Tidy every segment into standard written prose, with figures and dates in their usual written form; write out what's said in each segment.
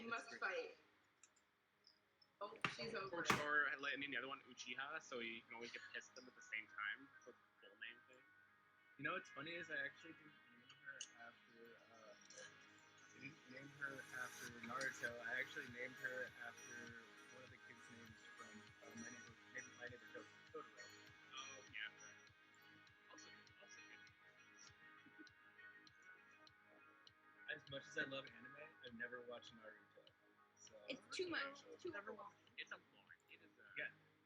I must fight. Oh, she's over. Or I mean the other one, Uchiha, so you can always get pissed at them at the same time. So it's a full name thing. You know what's funny is I actually didn't name her after Naruto. I actually named her after one of the kids' names from My Neighbor Totoro. Oh yeah, also good. As much as I love anime, I've never watched Naruto. So It's too much. It's too never long. It's a boring. It is a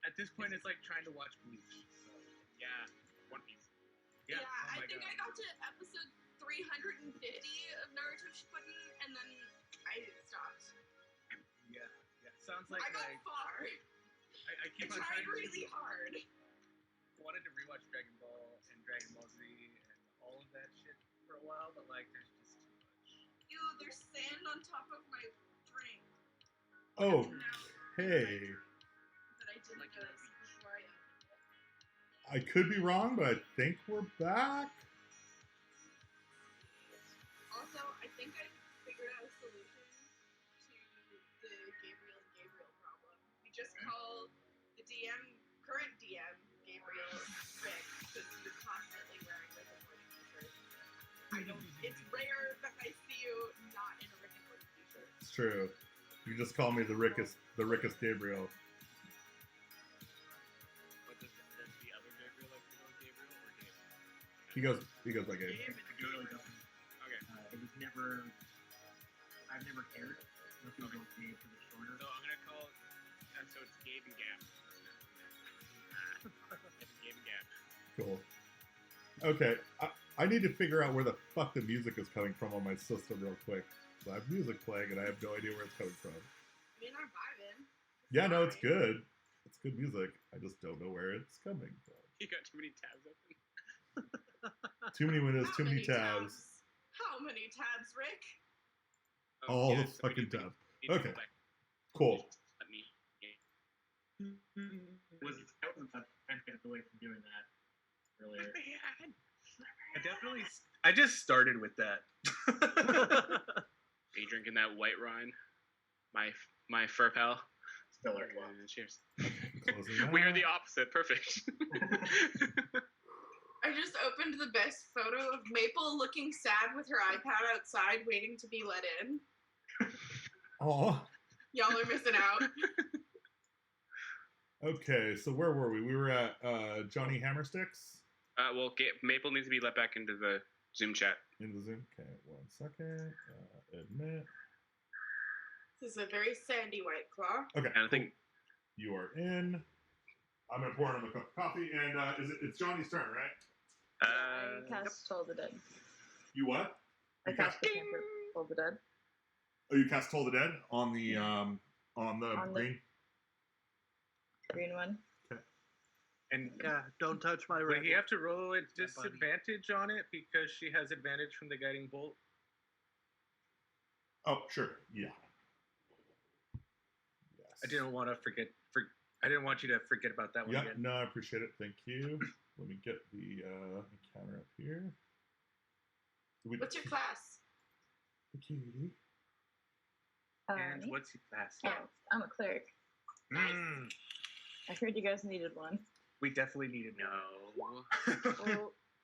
At this point, it's like trying to watch Bleach. So yeah, One Piece. Yeah, oh I think I got to episode 350 of Naruto Shippuden, and then I stopped. Yeah. Sounds like I got far. I keep on tried trying really hard. Wanted to rewatch Dragon Ball and Dragon Ball Z and all of that shit for a while, but like there's just too much. Ew, there's sand on top of my drink. Oh, hey. That I didn't notice before I opened it. I could be wrong, but I think we're back. Also, I think I figured out a solution to the Gabriel and Gabriel problem. We just call the current DM, Gabriel, Rick, because you're constantly wearing Rick and Morty t-shirts. It's rare that I see you not in a Rick and Morty t-shirt. It's true. You just call me the Rickest Gabriel. But does the other Gabriel like to go Gabriel or Gabe? He goes by Gabe. I really don't. Okay. It was never. I've never cared. If you go Gabe for the shorter. So I'm gonna call. So it's Gabe and Gab. It's Gabe and Gab. Cool. Okay, I need to figure out where the fuck the music is coming from on my system real quick. So I have music playing and I have no idea where it's coming from. I mean, I'm vibing. Yeah, no, it's good. It's good music. I just don't know where it's coming from. You got too many tabs open. Too many windows, How too many many tabs. How many tabs, Rick? All the so we fucking need to- tabs. need to Okay. go back. Cool. Let me. I wasn't trying to get away from doing that earlier. I just started with that. Are you drinking that white wine? My fur pal. Still are well. Cheers. Closing that. We are the opposite. Perfect. I just opened the best photo of Maple looking sad with her iPad outside waiting to be let in. Aw. Y'all are missing out. Okay, so where were we? We were at Johnny Hammersticks Well, Maple needs to be let back into the Zoom chat. in the Zoom. Okay, 1 second. Admit. This is a very sandy white claw. Okay, And I think you are in. I'm gonna pour him a cup of coffee, and it's Johnny's turn, right? I cast Toll the Dead. You what? I You cast the cantrip Toll the Dead. Oh, you cast Toll the Dead on the On the- green. Green one. And Don't touch my would he red. have to roll a buddy. disadvantage on it because she has advantage from the guiding bolt? Oh, sure. Yeah. Yes. I didn't want to forget. I didn't want you to forget about that one Yeah, again. no, I appreciate it. Thank you. Let me get the encounter up here. What's your class? The cutie. And Me? what's your class? Oh, I'm a cleric. Mm, I heard you guys needed one. we definitely needed no. Well,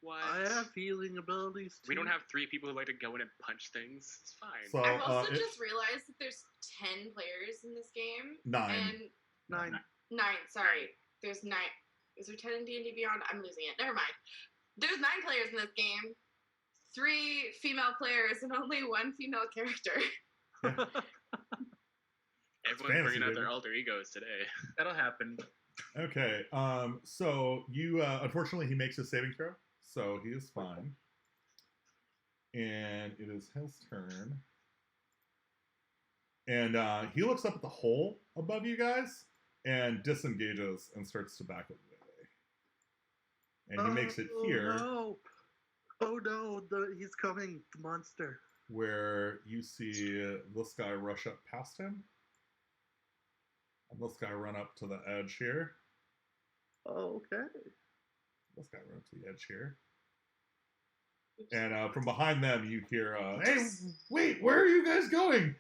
What? I have healing abilities too. We don't have 3 people who like to go in and punch things. It's fine. So I've also it- just realized that there's 10 players in this game. 9. And 9. 9, sorry. There's 9. Is there 10 in D&D Beyond? I'm losing it. Never mind. There's 9 players in this game. 3 female players and only 1 female character. Everyone's fancy, bringing out baby. their alter egos today. That'll happen. Okay. So you unfortunately he makes his saving throw, so he is fine. And it is his turn. And he looks up at the hole above you guys and disengages and starts to back away. And he makes it here No. Oh no, he's coming, the monster. where you see this guy rush up past him. And this guy run up to the edge here. Oh, okay. This guy run up to the edge here. And from behind them, you hear, "Hey, wait, where are you guys going?"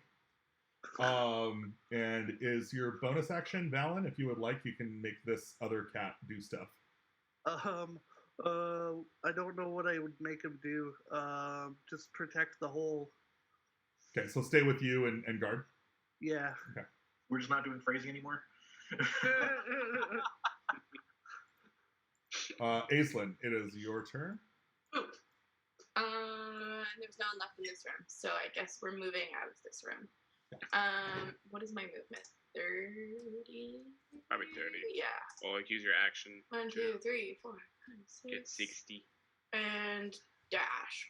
And is your bonus action, Valen? If you would like, you can make this other cat do stuff. I don't know what I would make him do. Just protect the hole. Okay, so stay with you and guard. Yeah. We're just not doing phrasing anymore. Aislinn, it is your turn. Ooh. There's no one left in this room, so I guess we're moving out of this room. What is my movement? 30? Probably 30. Yeah. Well, like use your action. 1, 2, 3, 4, 5, 6. Get 60. And dash.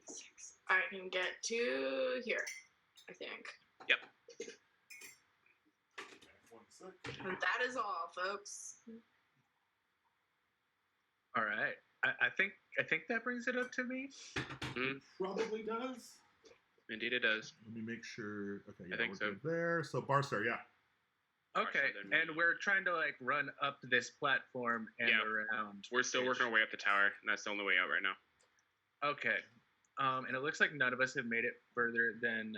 6. I can get to here, I think. Yep. And that is all, folks. All right. I think that brings it up to me. Probably does. Indeed, it does. Let me make sure. Okay, yeah, I think we're so. good there. So Barstar, yeah. Okay, and we're trying to like run up this platform and around. We're still working our way up the tower, and that's the only way out right now. Okay. And it looks like none of us have made it further than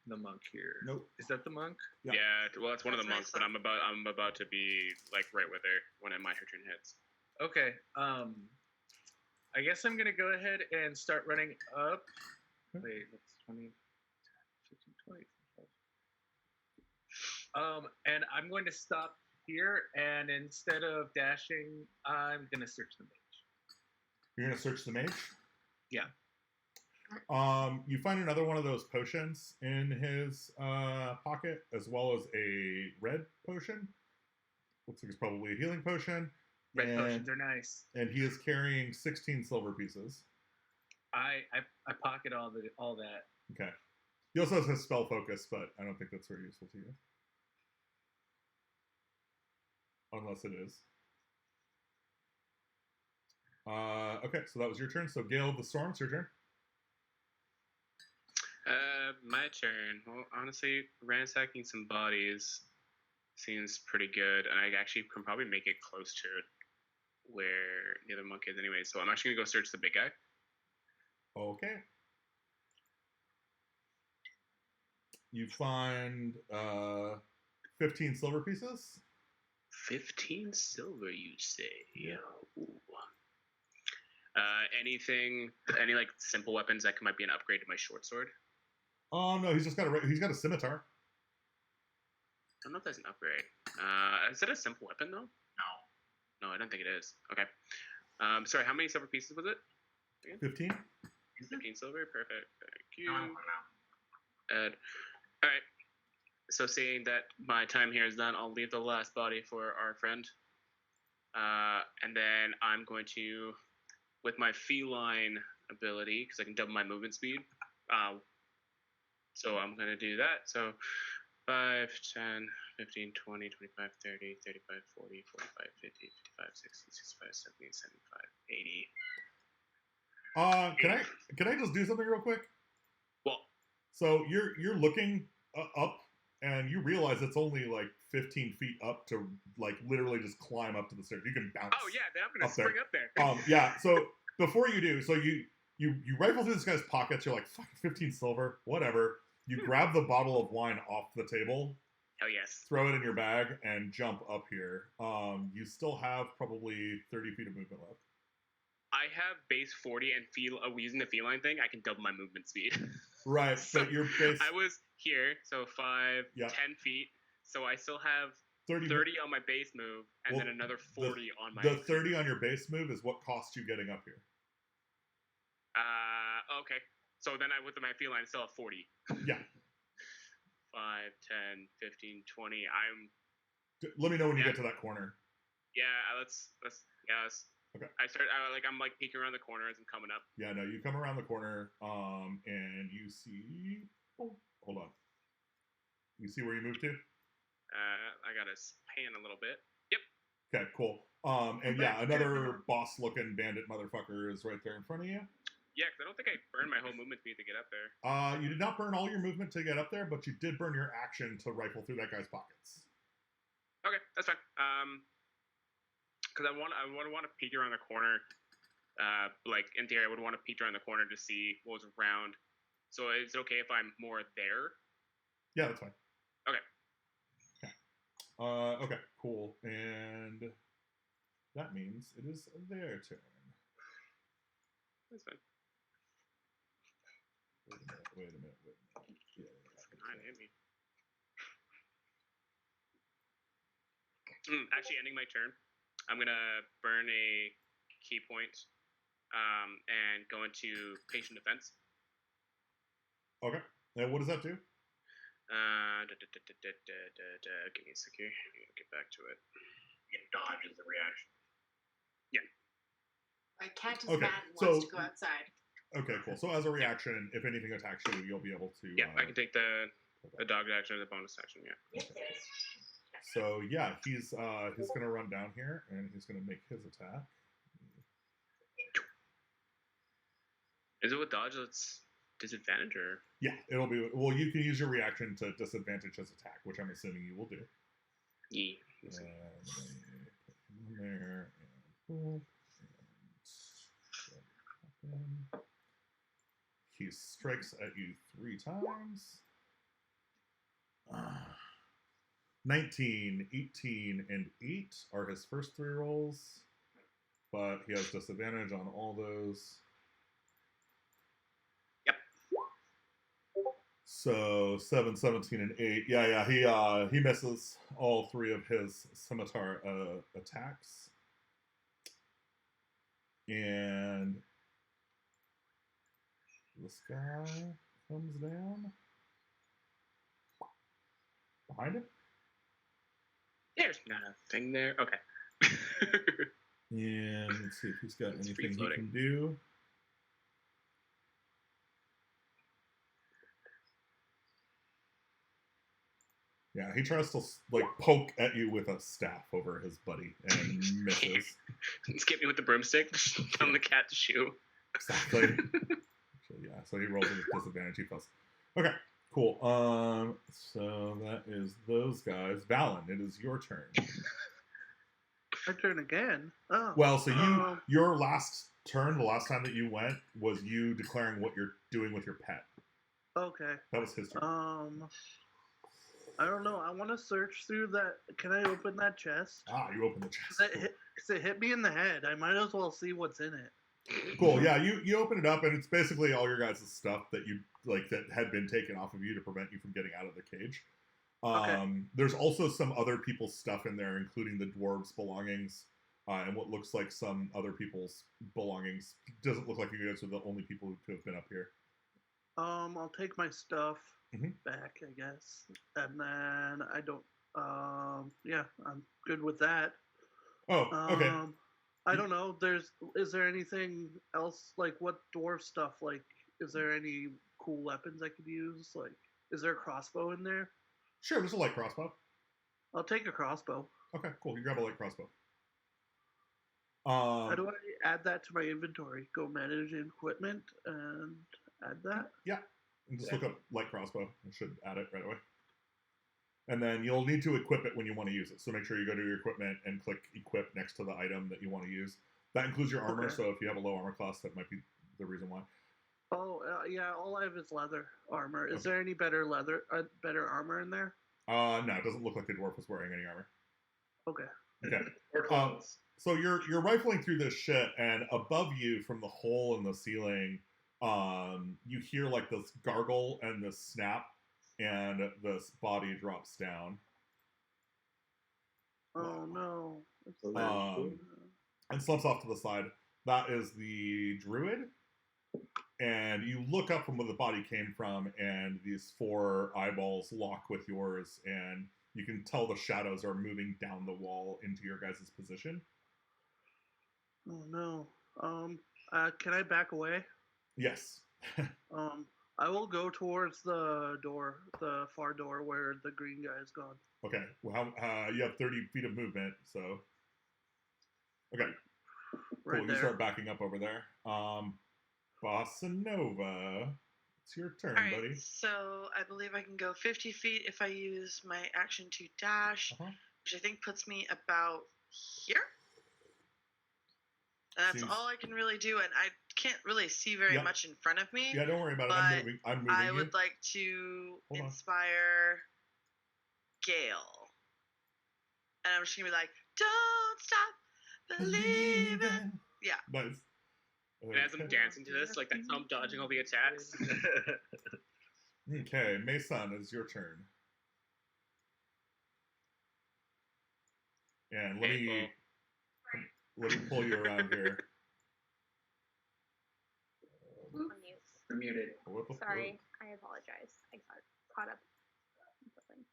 the monk here. Nope. Is that the monk? Yeah. Yeah, well, it's one of the That's monks, but I'm about to be like right with her when my turn hits. Okay. I guess I'm gonna go ahead and start running up. Wait, that's 20, 15, 20. And I'm going to stop here, and instead of dashing, I'm gonna search the mage. You're gonna search the mage? Yeah. You find another one of those potions in his pocket, as well as a red potion. Looks like it's probably a healing potion. Red potions are nice. And he is carrying 16 silver pieces. I pocket all that. Okay. He also has spell focus, but I don't think that's very useful to you. Unless it is. Okay, so that was your turn. So Gale of the Storm, it's your turn. My turn. Well, honestly, ransacking some bodies seems pretty good, and I actually can probably make it close to where the other monk is anyway. So I'm actually gonna go search the big guy. Okay. You find 15 silver pieces. 15 silver, you say? Yeah. Any like simple weapons that might be an upgrade to my short sword? Oh no, he's got a scimitar. I don't know if that's an upgrade. Is it a simple weapon though? No, I don't think it is. Okay. Sorry, how many silver pieces was it? Again? 15. 15 silver, perfect. Thank you. No, I don't know. Ed. All right. So seeing that my time here is done, I'll leave the last body for our friend. And then I'm going to, with my feline ability, because I can double my movement speed. So I'm going to do that. So 5, 10, 15, 20, 25, 30, 35, 40, 45, 50, 55, 60, 65, 70, 75, 80. Can I just do something real quick? Well, So you're looking up, and you realize it's only like 15 feet up to like literally just climb up to the stairs. You can bounce. oh yeah, then I'm going to Up there. spring up there. Yeah. So before you do, so you rifle through this guy's pockets. You're like, fuck, 15 silver, whatever. You grab the bottle of wine off the table, Hell yes. throw it in your bag, and jump up here. You still have probably 30 feet of movement left. I have base 40 and using the feline thing, I can double my movement speed. Right, So, but your base I was here, so 5, Yeah. 10 feet. So I still have 30 on my base move, and Well, then another 40 on my. The 30 on your base move is what costs you getting up here. Okay. So then with my feline, I still have 40. Yeah. 5, 10, 15, 20. Let me know when you Yeah. get to that corner. Yeah. Let's. Okay. I'm like peeking around the corner as I'm coming up. Yeah, no, you come around the corner, and you see. Oh, hold on. You see where you moved to? I gotta pan a little bit. Yep. Okay, cool. And yeah, another boss-looking bandit motherfucker is right there in front of you. Yeah, because I don't think I burned my whole movement speed to get up there. You did not burn all your movement to get up there, but you did burn your action to rifle through that guy's pockets. Okay, that's fine. Because I want to peek around the corner. Like in theory, I would want to peek around the corner to see what was around So is it okay if I'm more there? Yeah, that's fine. Okay. Okay, cool. And that means it is their turn. That's fine. Wait a minute. Yeah. Fine, hit me. Actually, ending my turn, I'm gonna burn a key point, and go into patient defense. Okay. And what does that do? Give me a sec here. Get back to it. It dodges the reaction. My cat is Okay, mad and so- wants to go outside. Okay, cool. So as a reaction, if anything attacks you, you'll be able to. Yeah, I can take the dog action or the bonus action. Yeah. So yeah, he's gonna run down here and he's gonna make his attack. Is it with dodge? That's disadvantage or? Yeah, it'll be. Well, you can use your reaction to disadvantage his attack, which I'm assuming you will do. Yeah. And let me put him there and boom, and he strikes at you 3 times. 19, 18, and 8 are his first 3 rolls, but he has disadvantage on all those. Yep. So 7, 17, and 8. Yeah, he misses all 3 of his scimitar attacks. And this guy comes down behind him. There's nothing there. Okay. And let's see if he's got It's anything he free-floating. can do. Yeah, he tries to like poke at you with a staff over his buddy and misses. Just get me with the broomstick. Tell the cat to shoo. Exactly. So yeah, so he rolls with disadvantage. He fails. Okay, cool. So that is those guys. Valen, it is your turn. My turn again. Oh. Well, so your last turn, the last time that you went, was you declaring what you're doing with your pet. Okay. That was his turn. I don't know. I want to search through that. Can I open that chest? You open the chest. Cause it hit me in the head. I might as well see what's in it. Cool. Yeah, you open it up, and it's basically all your guys' stuff that you like that had been taken off of you to prevent you from getting out of the cage. Okay. There's also some other people's stuff in there, including the dwarves' belongings, and what looks like some other people's belongings. Doesn't look like you guys are the only people who have been up here. I'll take my stuff Mhm. back, I guess, and then I don't. Yeah, I'm good with that. Oh, okay. I don't know. Is there anything else, like what dwarf stuff? Like, is there any cool weapons I could use? Like, is there a crossbow in there? Sure, there's a light crossbow. I'll take a crossbow. Okay, cool. You grab a light crossbow. How do I add that to my inventory? Go manage equipment and add that? And just look up light crossbow. It should add it right away. And then you'll need to equip it when you want to use it. So make sure you go to your equipment and click equip next to the item that you want to use. That includes your armor, Okay. so if you have a low armor class, that might be the reason why. Oh, yeah. All I have is leather armor. Is Okay. there any better better armor in there? No, it doesn't look like the dwarf was wearing any armor. Okay. Okay. Or clothes. So you're rifling through this shit, and above you, from the hole in the ceiling, you hear like this gargle and this snap, and this body drops down. Oh no. And slumps off to the side. That is the druid. And you look up from where the body came from, and these 4 eyeballs lock with yours, and you can tell the shadows are moving down the wall into your guys' position. Oh no. Can I back away? Yes. I will go towards the door, the far door where the green guy is gone. Okay. Well, you have 30 feet of movement, so. Okay. Right Cool. You there. start backing up over there. Bossa Nova, it's your turn, All right, buddy. so I believe I can go 50 feet if I use my action to dash, Uh-huh. which I think puts me about here. That's Seems- all I can really do, and I can't really see very Yeah. much in front of me. Yeah, don't worry about it. But I'm moving I you. would like to Hold on. inspire Gale. And I'm just going to be like, don't stop believing. Yeah. Nice. And as I'm dancing to this, like that's how I'm dodging all the attacks. Okay, Mason, it's your turn. And let me pull you around here. Unmute. You're muted. Sorry, I apologize. I got caught up in something.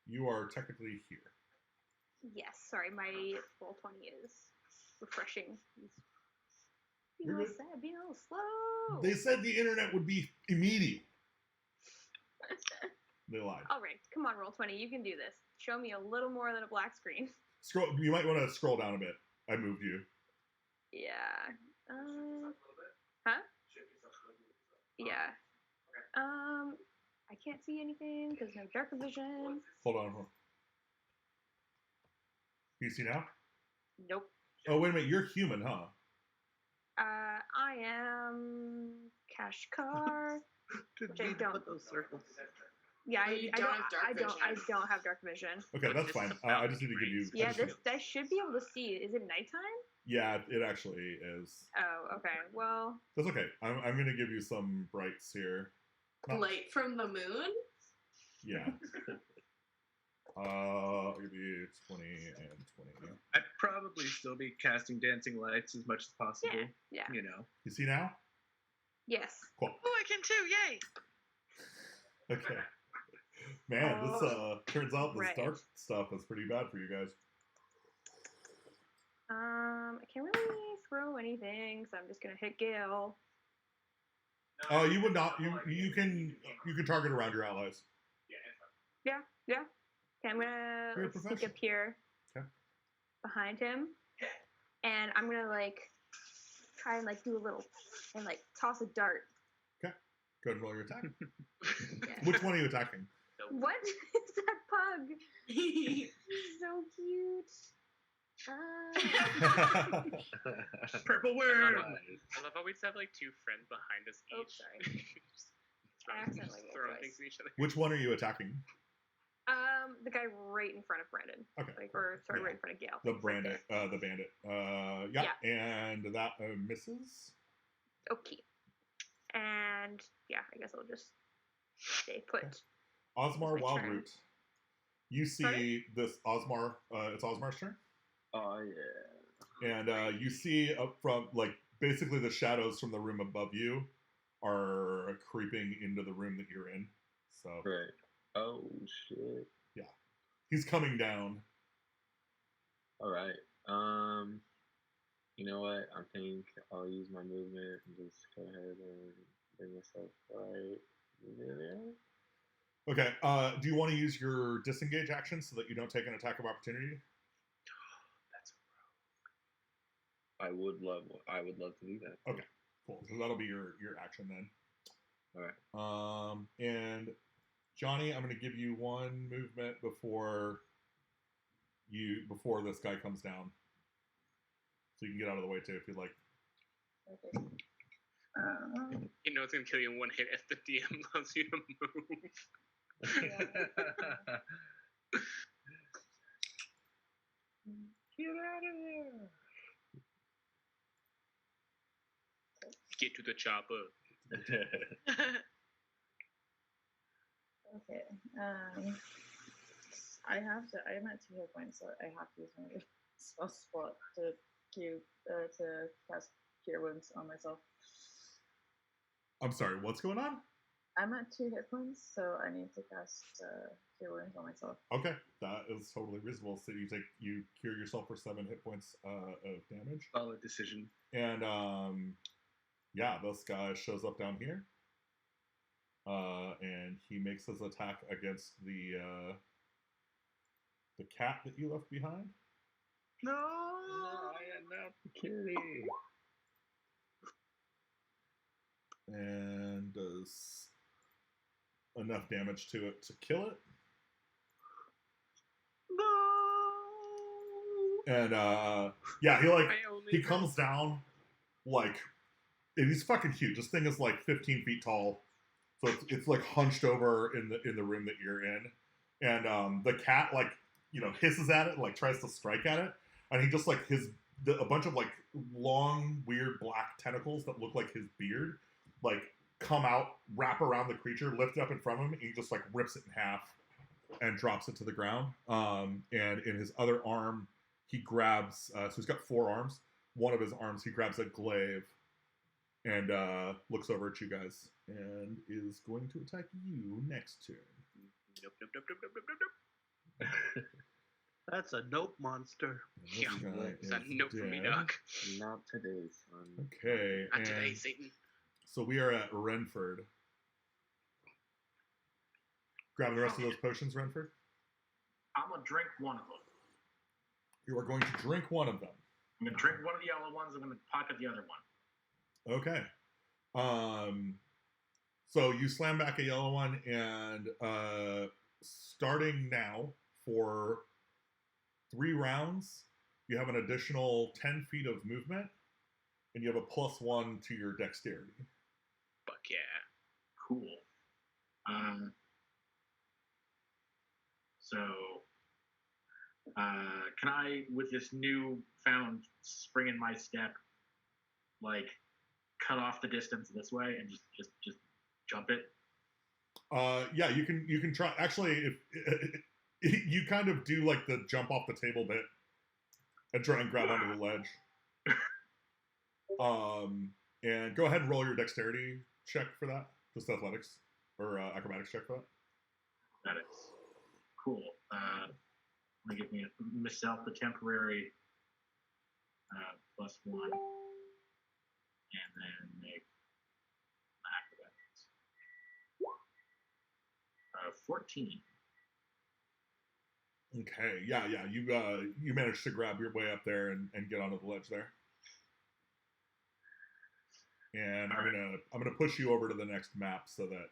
You are technically here. Yes, sorry, my roll 20 is refreshing. Being a You're little sad, being a little slow. They said the internet would be immediate. They lied. All right, come on, roll 20. You can do this. Show me a little more than a black screen. Scroll. You might want to scroll down a bit. I moved you. Yeah. Huh? Yeah. I can't see anything because no dark vision. Hold on. Can you see now? Nope. Oh, wait a minute. You're human, huh? I am Kashkar. Didn't Which I need to don't. put those circles. Yeah, Oh, you don't have dark I vision. don't have dark vision. Okay, that's fine. I just need to give you. I Yeah, just need- I should be able to see. Is it nighttime? Yeah, it actually is. Oh, okay. Well, That's okay. I'm gonna give you some brights here. Light from the moon? Yeah. I'll give you 20 and 20. I'd probably still be casting dancing lights as much as possible. yeah. You know. You see now? Yes. Cool. Oh, I can too. Yay. Okay. Man, this turns out this Right. dark stuff is pretty bad for you guys. I can't really throw anything, so I'm just gonna hit Gale. Oh, you would not. You can target around your allies. Yeah. Okay, I'm gonna You're a sneak professional. up here Okay. behind him, and I'm gonna try and do a little and toss a dart. Go ahead and roll your attack. Yeah. Which one are you attacking? What is that pug? So cute. Purple I worm. love how we just have like two friends behind us each. Oh, sorry. Just I accidentally just rolled throwing twice. things at each other. Which one are you attacking? The guy right in front of Brandon. Okay. Right in front of Gale. The Right there. bandit. The bandit. Yeah. And that misses. Okay. And yeah, I guess I'll just stay put. Okay. Osmar It's my turn. Wildroot. You see Pardon? this Osmar. It's Osmar's turn. Oh yeah. And you see up from basically the shadows from the room above you are creeping into the room that you're in. So Right. Oh shit. he's coming down. All right. You know what? I think I'll use my movement and just go ahead and bring myself right there. Okay. Do you want to use your disengage action so that you don't take an attack of opportunity? That's a rogue. I would love to do that. Okay. Cool. So that'll be your action then. All right. And Johnny, I'm going to give you one movement before this guy comes down, so you can get out of the way too if you'd like. Okay. You know it's gonna kill you in one hit if the DM allows you to move. Get out of there. Get to the chopper. Okay. I'm at 2 hit points, so I have to use my spell slot to cast Cure Wounds on myself. I'm sorry, what's going on? I'm at 2 hit points, so I need to cast Cure Wounds on myself. Okay, that is totally reasonable. So you cure yourself for 7 hit points of damage, Solid decision. and yeah, this guy shows up down here, and he makes his attack against the cat that you left behind. No, I am not the kitty. And does enough damage to it to kill it. No. And yeah, he My comes down like, and he's fucking huge. This thing is like 15 feet tall, so it's like hunched over in the room that you're in. And the cat like hisses at it, like tries to strike at it, and he just like a bunch of like long weird black tentacles that look like his beard like come out, wrap around the creature, lift it up in front of him, and he just like rips it in half and drops it to the ground. And in his other arm, he grabs. So he's got 4 arms. One of his arms, he grabs a glaive and looks over at you guys and is going to attack you next turn. Nope, nope, nope, nope, nope, nope, nope, nope. That's a nope monster. Yeah, it's a nope for me, Doc. Not today, son. Okay. Not today, Satan. So we are at Renford. Grab the rest of those potions, Renford. I'm going to drink one of them. You are going to drink one of them. I'm going to drink one of the yellow ones. I'm going to pocket the other one. Okay. So you slam back a yellow one, and starting now for 3 rounds, you have an additional 10 feet of movement, and you have a +1 to your dexterity. Fuck yeah. Cool. So, can I, with this newfound spring in my step, like, cut off the distance this way and just jump it? Yeah, you can try. Actually, if you kind of do like the jump off the table bit and try and grab onto the ledge. And go ahead and roll your dexterity check for that. Just athletics or acrobatics check for that. Athletics. Cool. Let me give myself the temporary +1, and then make acrobatics. 14. Okay. Yeah. You managed to grab your way up there and get onto the ledge there. And I'm gonna push you over to the next map so that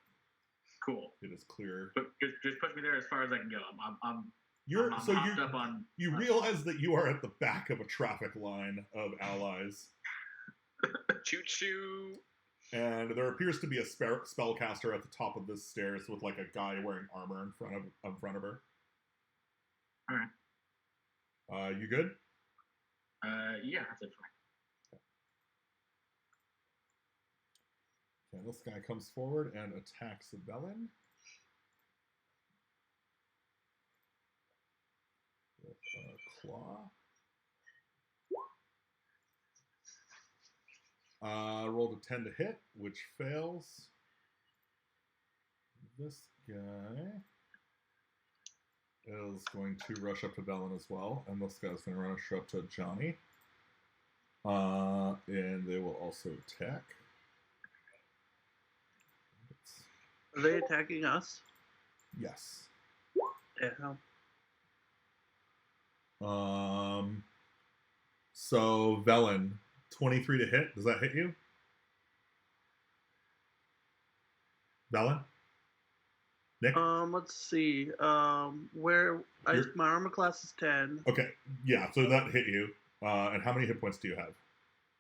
cool. It is clear. But just push me there as far as I can go. I'm hopped up on. You realize that you are at the back of a traffic line of allies. Choo choo. And there appears to be a spellcaster at the top of this stairs with like a guy wearing armor in front of her. All right. You good? Yeah, that's it. Fine. Okay, this guy comes forward and attacks Velen. With a claw. Rolled a 10 to hit, which fails. This guy is going to rush up to Velen as well, and this guy's going to rush up to Johnny. And they will also attack. Are they attacking us? Yes. Yeah. So Velen, 23 to hit. Does that hit you? Velen? Nick? Let's see. My armor class is 10. Okay. Yeah, so that hit you. And how many hit points do you have?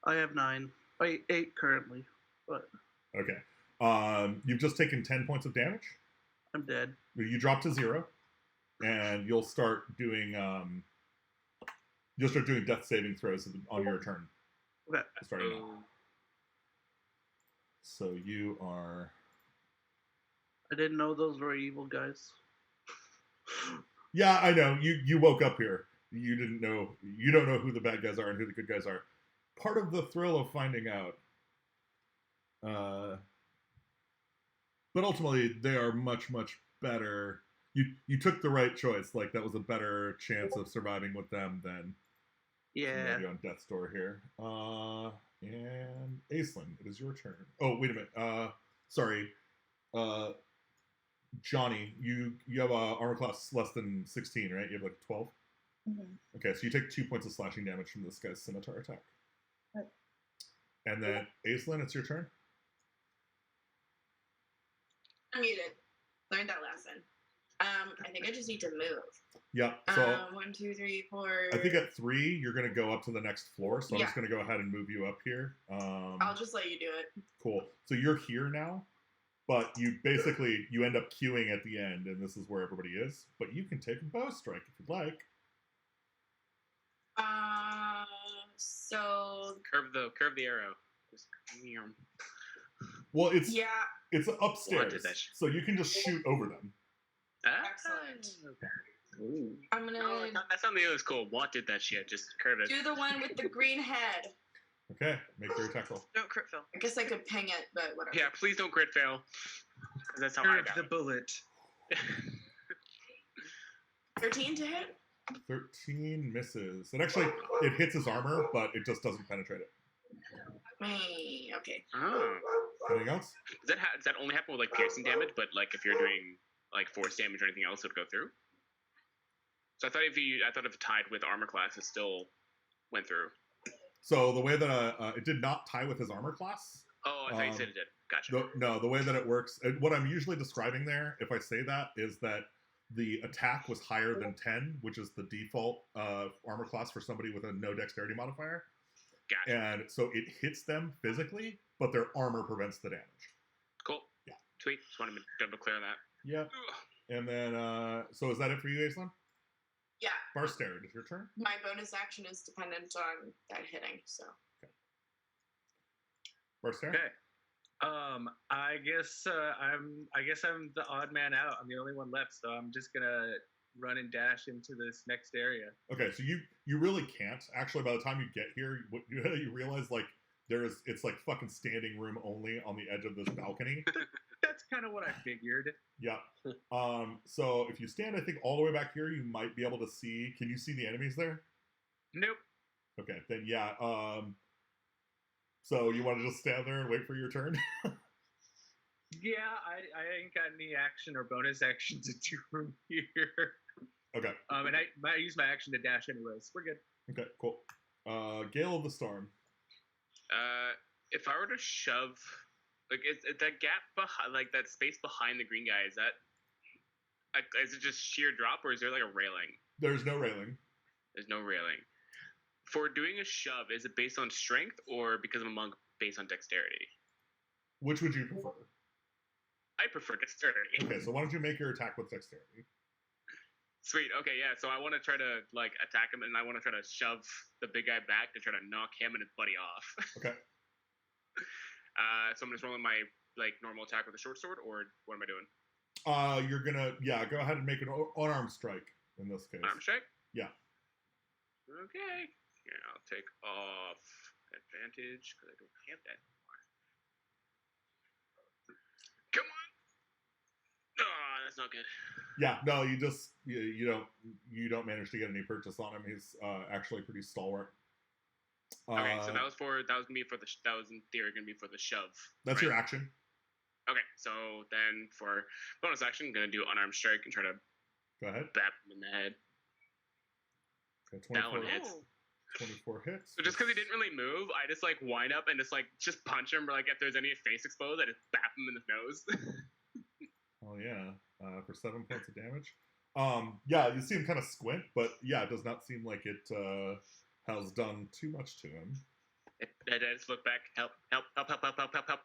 I have 9. 8 currently, but okay. You've just taken 10 points of damage. I'm dead. You drop to 0, and you'll start doing death saving throws on your turn. Okay. Starting now. So you are. I didn't know those were evil guys. Yeah, I know. You woke up here. You didn't know. You don't know who the bad guys are and who the good guys are. Part of the thrill of finding out. But ultimately, they are much, much better. You took the right choice. Like, that was a better chance of surviving with them than somebody on death's door here. And Aislinn, it is your turn. Oh, wait a minute. Sorry. Johnny, you have a armor class less than 16, right? You have like 12? Mm-hmm. Okay, so you take 2 points of slashing damage from this guy's scimitar attack. Okay. And then Aislinn, it's your turn. I'm muted. Learned that lesson. I think I just need to move. Yeah. So 1, 2, 3, 4. I think at 3 you're gonna go up to the next floor. So I'm Yeah. just gonna go ahead and move you up here. I'll just let you do it. Cool. So you're here now, but you end up queuing at the end, and this is where everybody is. But you can take a bow strike if you'd like. So Curve the arrow. Just, Well, it's yeah, it's upstairs, Wanted that shit. so you can just shoot over them. excellent. Ooh. I'm gonna No, that's something that was cool. Wanted that shit. Just curve it. do the one with the green head. Okay, make your attack roll. Don't crit fail. I guess I could ping it, but whatever. Yeah, please don't crit fail. 'Cause that's how I Curve got the it. bullet. 13 to hit. 13 misses. It hits his armor, but it just doesn't penetrate it. Me. Okay. Oh. Anything else? Does that only happen with like piercing damage? But like if you're doing like force damage or anything else, it would go through. So I thought if it tied with armor class, it still went through. So the way that it did not tie with his armor class. Oh, I thought you said it did. Gotcha. The way that it works, what I'm usually describing there, if I say that, is that the attack was higher than 10, which is the default armor class for somebody with a no dexterity modifier. Gotcha. And so it hits them physically, but their armor prevents the damage. Cool. Yeah. Sweet. Just wanted to double clear that. Yeah. And then, so is that it for you, Aislinn? Yeah. Barstard, is your turn? My bonus action is dependent on that hitting, so. Barstard? Okay. I guess I'm the odd man out. I'm the only one left, so I'm just gonna run and dash into this next area. Okay, so you really can't. Actually, by the time you get here, you realize like it's like fucking standing room only on the edge of this balcony. That's kind of what I figured. Yeah. So if you stand, I think all the way back here, you might be able to see. Can you see the enemies there? Nope. Okay, then yeah. So you want to just stand there and wait for your turn? Yeah, I ain't got any action or bonus action to do from here. Okay. And I use my action to dash anyways. We're good. Okay, cool. Gale of the Storm. If I were to shove, like, is that gap behind, like that space behind the green guy, is it just sheer drop, or is there like a railing? There's no railing. There's no railing. For doing a shove, is it based on strength, or because I'm a monk, based on dexterity? Which would you prefer? I prefer dexterity. Okay, so why don't you make your attack with dexterity? Sweet. Okay, yeah. So I want to try to like attack him, and I want to try to shove the big guy back to try to knock him and his buddy off. Okay. So I'm just rolling my like normal attack with a short sword, or what am I doing? You're gonna go ahead and make an unarmed strike in this case. Arm strike. Yeah. Okay. Yeah, I'll take off advantage because I don't have that anymore. Come on. Oh, that's not good. Yeah, no, you don't manage to get any purchase on him. He's actually pretty stalwart. Okay, so that was in theory gonna be for the shove. That's right? your action. Okay, so then for bonus action, I'm gonna do unarmed strike and try to Go ahead. bap him in the head. Okay, That 24 one hits. 24 hits. So just because he didn't really move, I just like wind up and just punch him. Or like if there's any face exposed, I just bap him in the nose. Oh yeah, for 7 points of damage. Yeah, you see him kind of squint, but yeah, it does not seem like it has done too much to him. I just look back. Help! Help! Help! Help! Help! Help! Help! Help!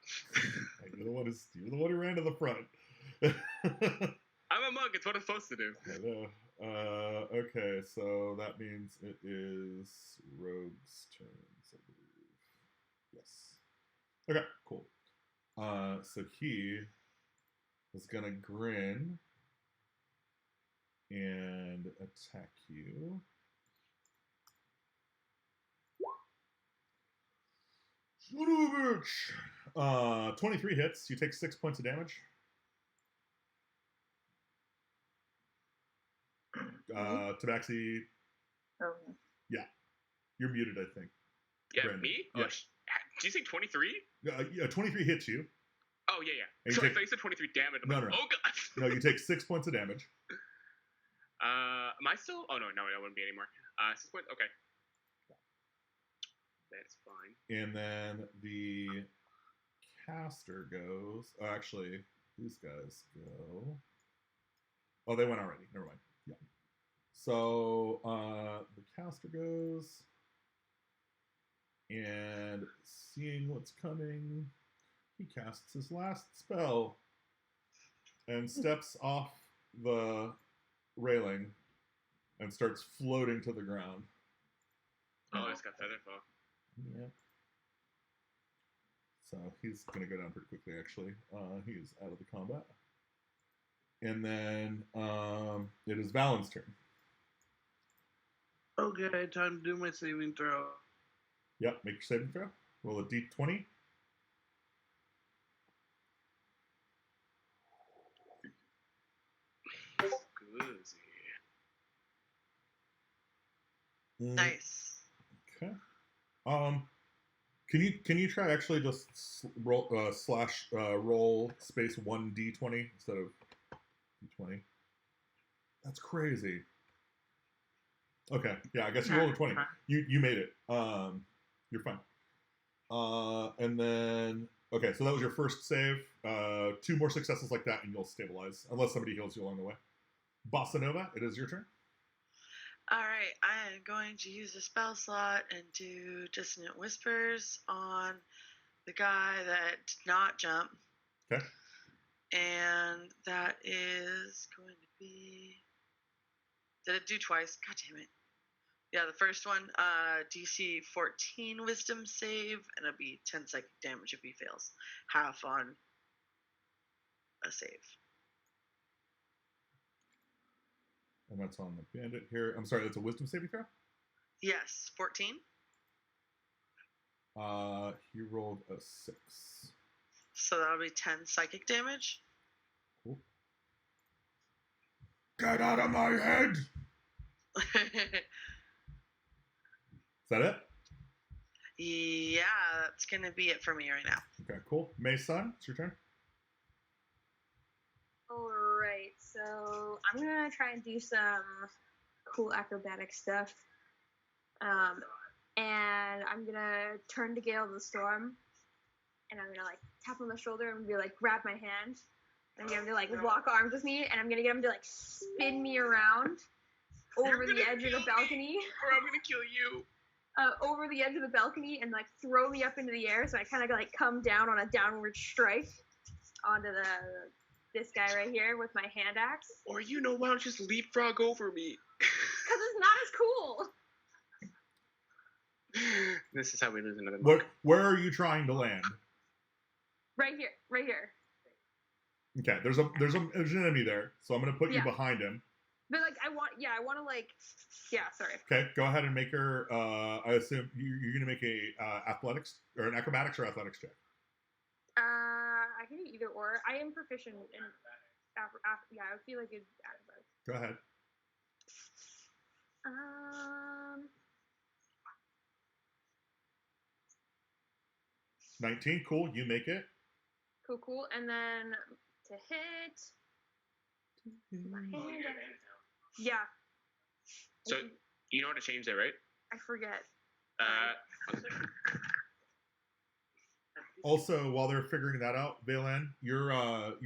You're the one who ran to the front. I'm a monk. It's what I'm supposed to do. I know. Okay, so that means it is Rogue's turns, I believe. Yes. Okay, cool. So he is gonna grin and attack you. Son of a bitch! 23 hits. You take 6 points of damage. Tabaxi, Oh, yeah. You're muted, I think. Yeah, Brandon. me? Yeah. Oh, did you say 23? Yeah, 23 hits you. Oh, yeah, yeah. And you Sorry, I take- thought you said 23 damage. I'm No, like, no, no. oh, God. No, you take 6 points of damage. Am I still? Oh, no, it wouldn't be anymore. 6 points? Okay. That's fine. And then the caster goes. Oh, actually, these guys go. Oh, they went already. Never mind. Yeah. So the caster goes, and seeing what's coming, he casts his last spell and steps off the railing and starts floating to the ground. Oh, it's got Featherfall. Yeah. So he's going to go down pretty quickly, actually. He's out of the combat. And then it is Valen's turn. Okay, time to do my saving throw. Yep, make your saving throw. Roll a d20. Nice. Okay. Can you try actually just roll roll space 1d20 instead of d20? That's crazy. Okay, yeah, I guess you rolled a 20. You made it. You're fine. And then okay, so that was your first save. 2 more successes like that, and you'll stabilize, unless somebody heals you along the way. Bossa Nova, it is your turn. All right, I am going to use a spell slot and do Dissonant Whispers on the guy that did not jump. Okay. And that is going to be... Did it do twice? God damn it. Yeah, the first one, DC 14 Wisdom save, and it'll be 10 psychic damage if he fails. Half on a save. And that's on the bandit here. I'm sorry, that's a wisdom saving throw? Yes, 14. He rolled a 6. So that'll be 10 psychic damage. Cool. Get out of my head! Is that it? Yeah, that's going to be it for me right now. Okay, cool. May-san, it's your turn. Alright, so I'm gonna try and do some cool acrobatic stuff. And I'm gonna turn to Gale of the Storm, and I'm gonna like tap on the shoulder and be like, grab my hand. And I'm gonna like lock arms with me, and I'm gonna get him to like spin me around over the edge of the balcony. Or I'm gonna kill you. Over the edge of the balcony and like throw me up into the air, so I kind of like come down on a downward strike onto this guy right here with my hand axe. Or why don't you just leapfrog over me? Because it's not as cool. This is how we lose another monk. Where are you trying to land? Right here. Okay, there's an enemy there, so I'm gonna put you behind him. But like I want to like, sorry. Okay, go ahead and make her. I assume you're gonna make a athletics or an acrobatics or athletics check. I can do either or. I am proficient in I feel like it's acrobatics. Go ahead. 19, cool. You make it. Cool. And then to hit. My hand. Yeah. So you know how to change that, right? I forget. 1 second. Also, while they're figuring that out, Valen, you're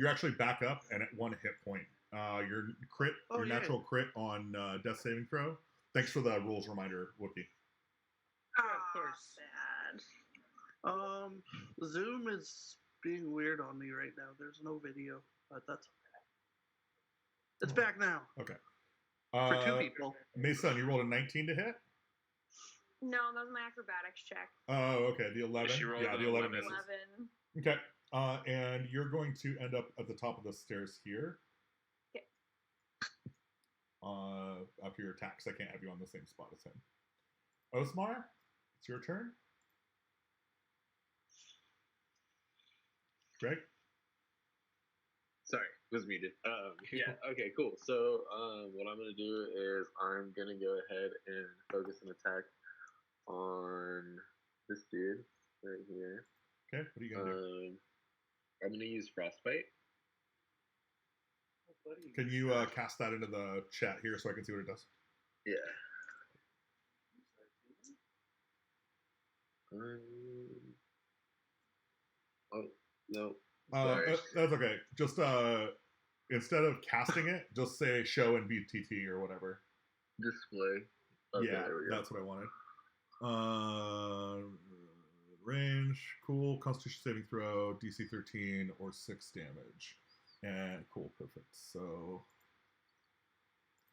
actually back up and at 1 hit point. Your natural crit on death saving throw. Thanks for the rules reminder, Wookie. Of course. Bad. Zoom is being weird on me right now. There's no video, but that's okay. It's back now. Okay. For 2 people. Mason, you rolled a 19 to hit? No, that was my acrobatics check. Oh, okay. The 11? Yeah, the 11 misses. 11. Okay. And you're going to end up at the top of the stairs here. Okay. After your attacks, I can't have you on the same spot as him. Osmar, it's your turn. Greg? Sorry, was muted. Yeah, okay, cool. So what I'm going to do is I'm going to go ahead and focus an attack on this dude right here. Okay, what are you going to do? I'm going to use Frostbite. Can you cast that into the chat here so I can see what it does? Yeah. Oh, no. Sorry. That's okay. Just instead of casting it, just say show in BTT or whatever. Display. Okay, Yeah, there we go. that's what I wanted. Range, cool. Constitution saving throw, DC 13 or 6 damage. And cool, perfect. So,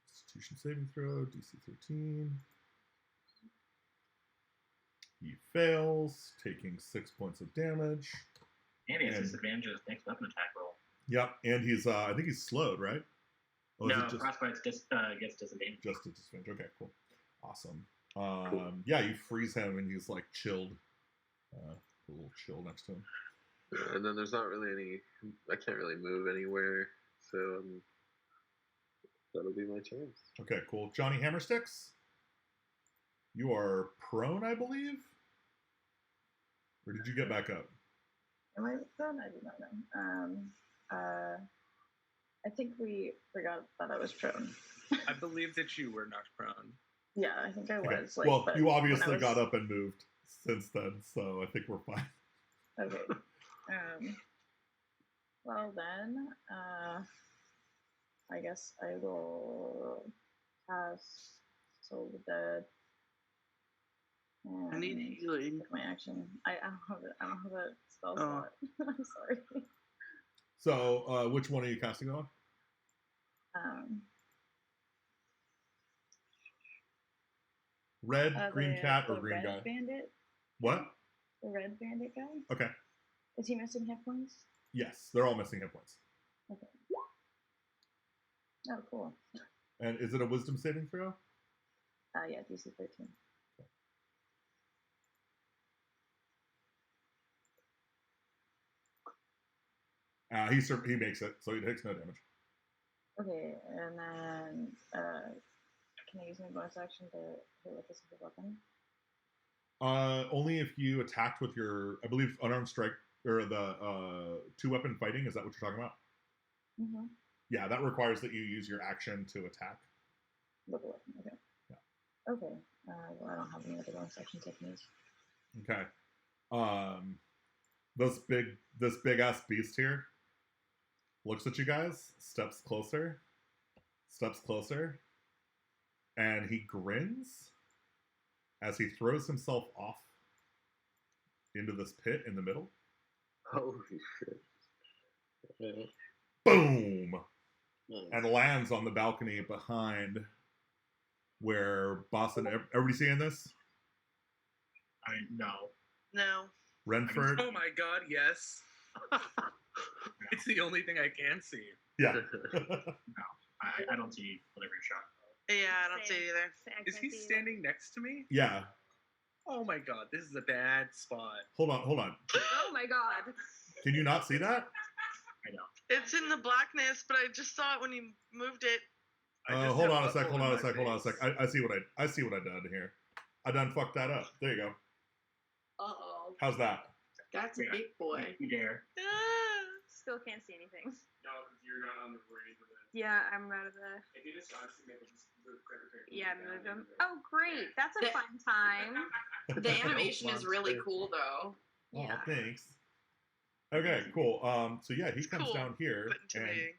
Constitution saving throw, DC 13. He fails, taking 6 points of damage. And he has disadvantage of his next weapon attack roll. Yep, and he's, I think he's slowed, right? Oh, No, Frostbite gets disadvantage. Just a disadvantage. Okay, cool. Awesome. Yeah, you freeze him and he's like chilled. A little chill next to him. And then there's not really any. I can't really move anywhere, so that'll be my chance. Okay, cool. Johnny Hammersticks, you are prone, I believe? Or did you get back up? Am I prone? I do not know. I think we forgot that I was prone. I believe that you were not prone. Yeah, I think I was. Okay. Like, well, but you obviously when I was- got up and moved since then, so I think we're fine. Okay. Well then, I guess I will cast Soul of the Dead. I need and healing. take my action. I don't have it. I don't have a spell Oh. slot. I'm sorry. So, which one are you casting on? Red, green cat, or the green red guy? bandit. What? The red bandit guy. Okay. Is he missing hit points? Yes, they're all missing hit points. Okay. Oh, cool. And is it a wisdom saving throw? Yeah, DC 13. He makes it, so he takes no damage. Okay, and then can I use my bonus action to hit with this weapon? Only if you attacked with your, I believe, unarmed strike or the 2-weapon fighting. Is that what you're talking about? Mm-hmm. Yeah, that requires that you use your action to attack. With a weapon. Okay. Yeah. Okay. Well, I don't have any other bonus actions I can use. Okay. This big ass beast here looks at you guys, steps closer, and he grins as he throws himself off into this pit in the middle. Holy shit. Yeah. Boom! Nice. And lands on the balcony behind where Boston. Everybody seeing this? No. No. Renford? Oh my god, yes. It's the only thing I can see. Yeah. I don't see whatever you shot. Yeah, I don't see it either. Is he standing next to me? Yeah. Oh my god, this is a bad spot. Hold on. Oh my god. Can you not see that? I know. It's in the blackness, but I just saw it when you moved it. Hold on a sec. I see what I done here. I done fucked that up. There you go. Uh-oh. How's that? That's a big boy. You dare. Still can't see anything. No, because you're not on the range of it. Yeah, I'm out of the. If you just honestly maybe just move quicker. Yeah, move him. Oh, great. That's a The- fun time. The animation is really cool, though. Oh, Yeah. thanks. Okay, cool. So yeah, he comes Cool, down here but and intimidating.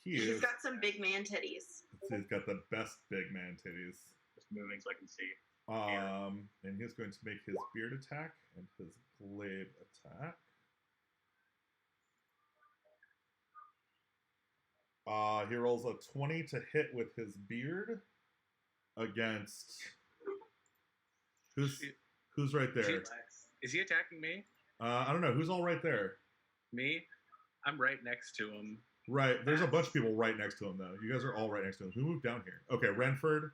he He's is. got some big man titties. He's got the best big man titties. Just moving so I can see. And he's going to make his beard attack and his glaive attack. He rolls a 20 to hit with his beard against who's right there. Is he attacking me? I don't know who's all right there. Me? I'm right next to him. Right, there's a bunch of people right next to him though. You guys are all right next to him. Who moved down here? Okay, Renford.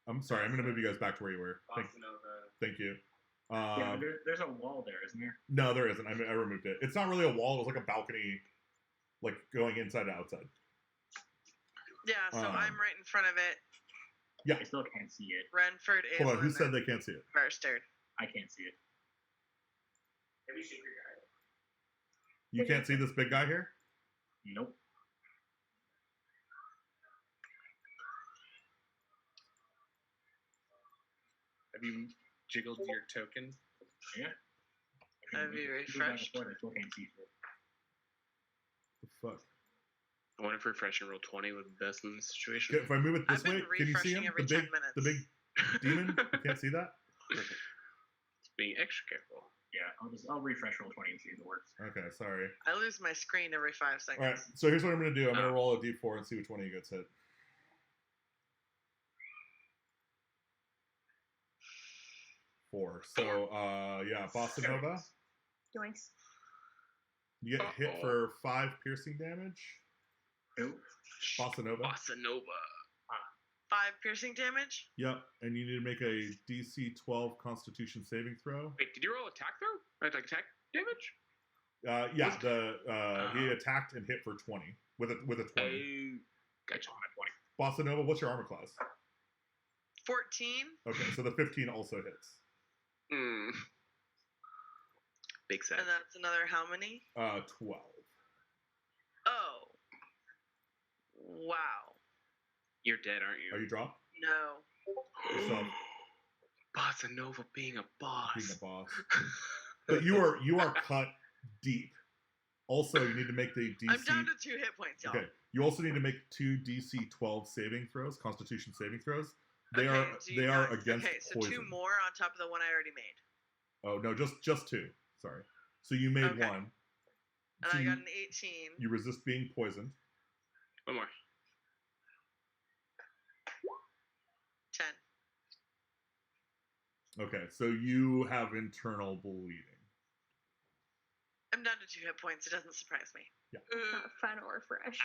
I'm sorry, I'm gonna move you guys back to where you were. Thank you. Yeah, there's a wall there, isn't there? No, there isn't. I removed it. It's not really a wall. It was like a balcony, like going inside to outside. Yeah, so I'm right in front of it. Yeah. I still can't see it. Renford is. Hold on. Who on said the they can't see it? bastard. I can't see it. Maybe secret guy. You can't see this big guy here? Nope. Have you jiggled your token? Yeah. Have you Move back and refreshed? forth, I still can't see it. The fuck? I wonder if refresh and roll 20 would be best in this situation. Okay, if I move it this I've been way, can you see him? refreshing every The 10 big, minutes. the big demon. You can't see that. It's being extra careful. Yeah, I'll refresh roll 20 and see if it works. Okay, sorry. I lose my screen every 5 seconds. All right, so here's what I'm going to do. I'm going to roll a d4 and see which one of you gets hit. 4. So, yeah, Bossa Nova. Yoinks. You get hit for 5 piercing damage. Who? Bossa Nova. Bossa Nova. 5 piercing damage? Yep, and you need to make a DC 12 Constitution saving throw. Wait, did you roll attack throw? Like attack damage? Yeah, he attacked and hit for 20 with a 20. Gotcha. Bossa Nova, what's your armor class? 14? Okay, so the 15 also hits. Big set. And that's another how many? 12. Oh. Wow. You're dead, aren't you? Are you dropped? No. So, Bossa Nova being a boss. being a boss. But you are cut deep. Also, you need to make the DC. I'm down to 2 hit points, y'all. Okay. You also need to make 2 DC 12 saving throws, Constitution saving throws. They Okay, are against Okay, so poison. 2 more on top of the one I already made. Oh no, just 2. Sorry. So you made Okay. 1. And So I you, got an 18. you resist being poisoned. One more. 10. Okay, so you have internal bleeding. I'm down to 2 hit points. It doesn't surprise me. Yeah. Not fun or fresh.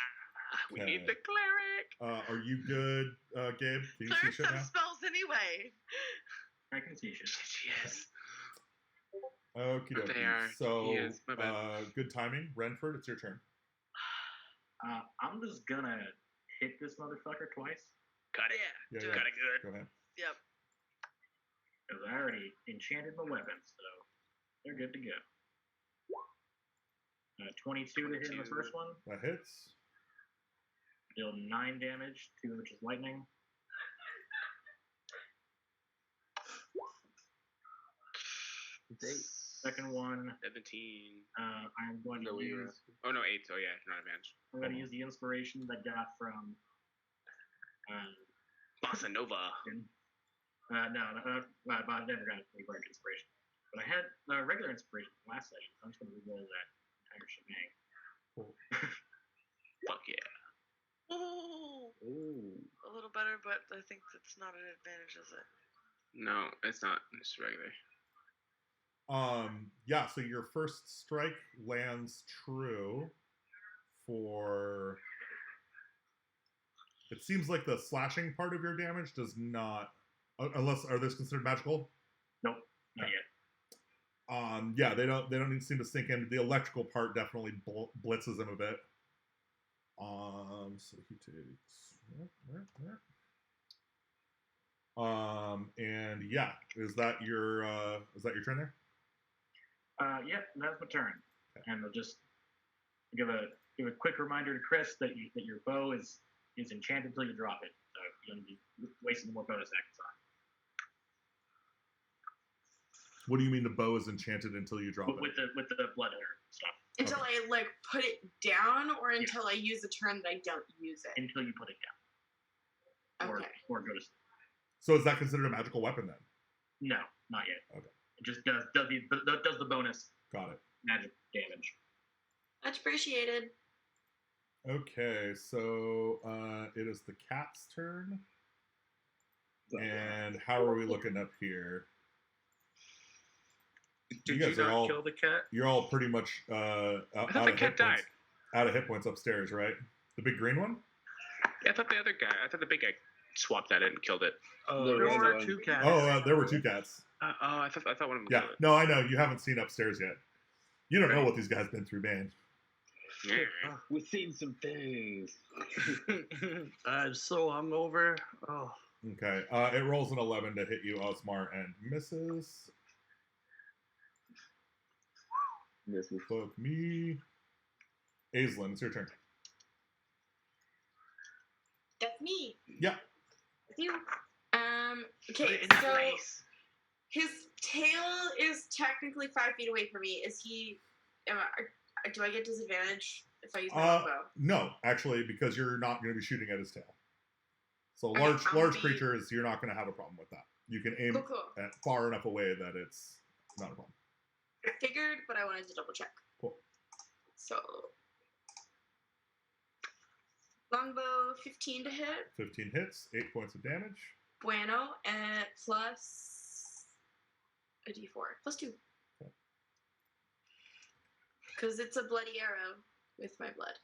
We need the cleric. Are you good, Gabe? Can you see Clerics shit have now? spells anyway. I can see shit. Yes. Okie They dokie. are. So, He is. My bad. good timing. Renford, it's your turn. I'm just gonna hit this motherfucker twice. Cut it. Yeah, do yeah. it. Cut it good. Go ahead. Yep. Because I already enchanted my weapons, so they're good to go. 22 to hit in the first one. That hits. Deal 9 damage, 2 of which is lightning. Second one, 17. I'm going to use. Oh no, 8. Oh yeah, not advantage. I'm going to use the inspiration that I got from. Bossa Nova. No, I never got any bardic inspiration. But I had regular inspiration from last session, so I'm just going to re-roll that entire shebang. Fuck yeah. Ooh. A little better, but I think that's not an advantage, is it? No, it's not. It's regular. Yeah, so your first strike lands true for. It seems like the slashing part of your damage does not. Unless, are those considered magical? Nope, not yet. Yeah, they don't even seem to sink in. The electrical part definitely blitzes him a bit. So he takes. And yeah, is that your turn there? Yep, that's my turn. Okay. And I'll just give a quick reminder to Chris that your bow is enchanted until you drop it. So you don't be wasting more bonus actions on it. What do you mean the bow is enchanted until you drop it? With the blood stuff. Until I like put it down, or until I use a turn that I don't use it. Until you put it down. Okay. Or go to sleep. So is that considered a magical weapon then? No, not yet. Okay. It just does the bonus. Got it. Magic damage. Much appreciated. Okay, so it is the cat's turn. And how are we looking up here? Did guys you are not all, kill the cat? You're all pretty much I thought the cat died. Out of hit points upstairs, right? The big green one? Yeah, I thought the big guy swapped at it and killed it. Oh, there were 2 cats. Oh, there were 2 cats. I thought one of them Yeah, killed it. no, I know. You haven't seen upstairs yet. You don't know what these guys been through, man. Yeah. We've seen some things. I'm so hungover. Oh. Okay, it rolls an 11 to hit you, Osmar, and misses. Misses. Fuck me. Aislinn, it's your turn. That's me. Yeah. It's you. Okay, so his tail is technically 5 feet away from me. Is he? Do I get disadvantage if I use my longbow? No, actually, because you're not going to be shooting at his tail. So Okay, large I'll be- creatures, you're not going to have a problem with that. You can aim Cool. at far enough away that it's not a problem. I figured, but I wanted to double check. Cool. So, longbow 15 to hit. 15 hits, 8 points of damage. Bueno, and plus a d4. Plus 2. Okay. Because it's a bloody arrow with my blood.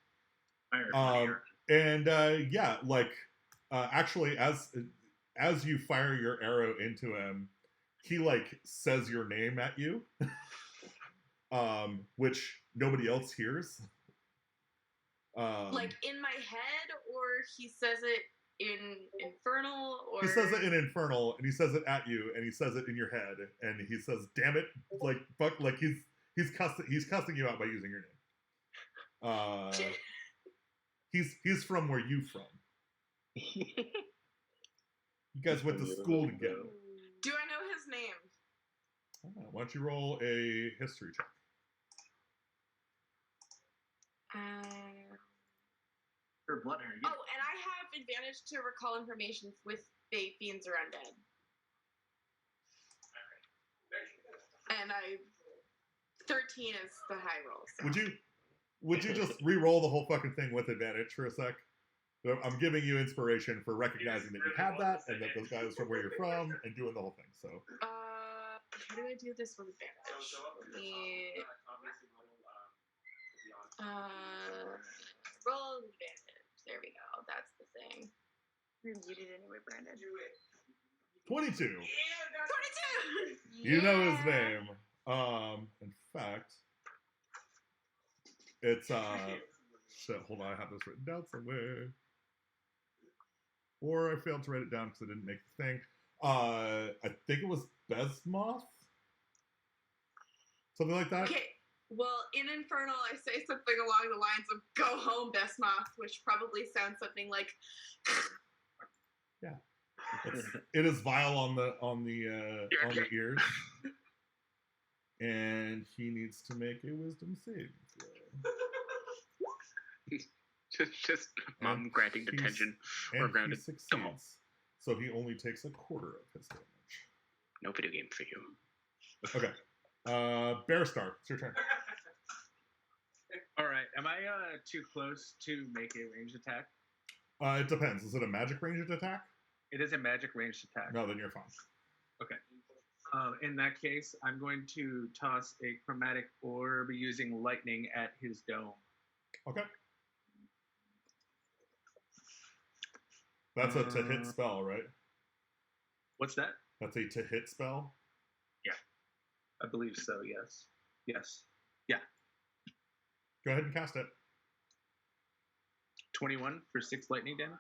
And yeah, like actually, as you fire your arrow into him, he like says your name at you, which nobody else hears. Like in my head, or he says it in Infernal, or he says it in Infernal, and he says it at you, and he says it in your head, and he says, "Damn it!" Like fuck, like he's cussing you out by using your name. He's from where you from. You guys went to school together. Do I know his name? Why don't you roll a history check? For blood hair. Oh, and I have advantage to recall information with fate fiends or undead. And 13 is the high roll. So. Would you just re-roll the whole fucking thing with advantage for a sec? I'm giving you inspiration for recognizing that you have that, and that those guys from where you're from, and doing the whole thing. So. How do I do this with advantage? Roll advantage. There we go. That's the thing. You're muted anyway, Brandon. 22. Yeah, 22. You know his name. In fact, it's shit. Hold on, I have this written down somewhere, or I failed to write it down because I didn't make the thing. I think it was Besmoth, something like that. Okay. Well, in Infernal, I say something along the lines of "Go home, Besmoth," which probably sounds something like. Yeah. It is vile on the ears, and he needs to make a wisdom saving throw. just mom granting detention or grounded. He succeeds, so he only takes a quarter of his damage. No video game for you. Okay, Bearstar, it's your turn. All right. Am I too close to make a ranged attack? It depends. Is it a magic ranged attack? It is a magic ranged attack. No, then you're fine. Okay. In that case, I'm going to toss a chromatic orb using lightning at his dome. Okay. That's a to hit spell, right? What's that? That's a to hit spell? Yeah. I believe so, yes. Yes. Yeah. Go ahead and cast it. 21 for 6 lightning damage.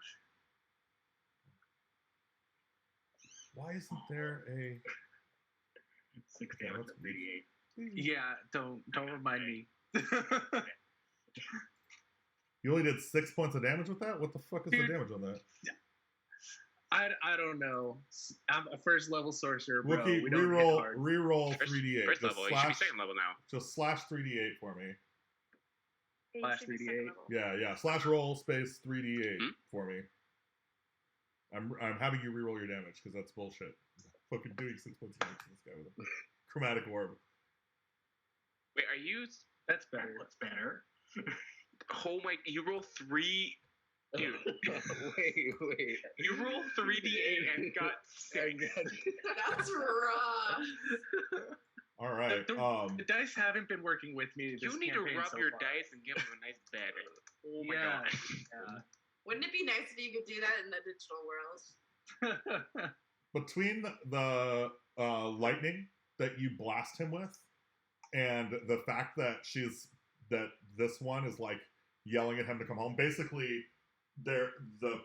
Why isn't there a 6 damage at 88. Yeah, don't remind me. You only did 6 points of damage with that? What the fuck is the damage on that? I don't know. I'm a first level sorcerer, bro. Wookie, We don't hit hard. reroll 3d8. First level. You should be second level now. Just slash 3d8 for me. Slash 3d8. Yeah. Slash roll space 3d8 for me. I'm having you reroll your damage because that's bullshit. I'm fucking doing 6 points of damage to this guy with a chromatic orb. Wait, are you? That's better. What's better? Oh my! You roll 3. Dude, wait. you roll 3d8 and got 6. That's rough. All right. The dice haven't been working with me. You need to rub your dice and give them a nice bed. Oh my god. Yeah. Wouldn't it be nice if you could do that in the digital world? Between the lightning that you blast him with, and the fact that this one is like yelling at him to come home, basically, the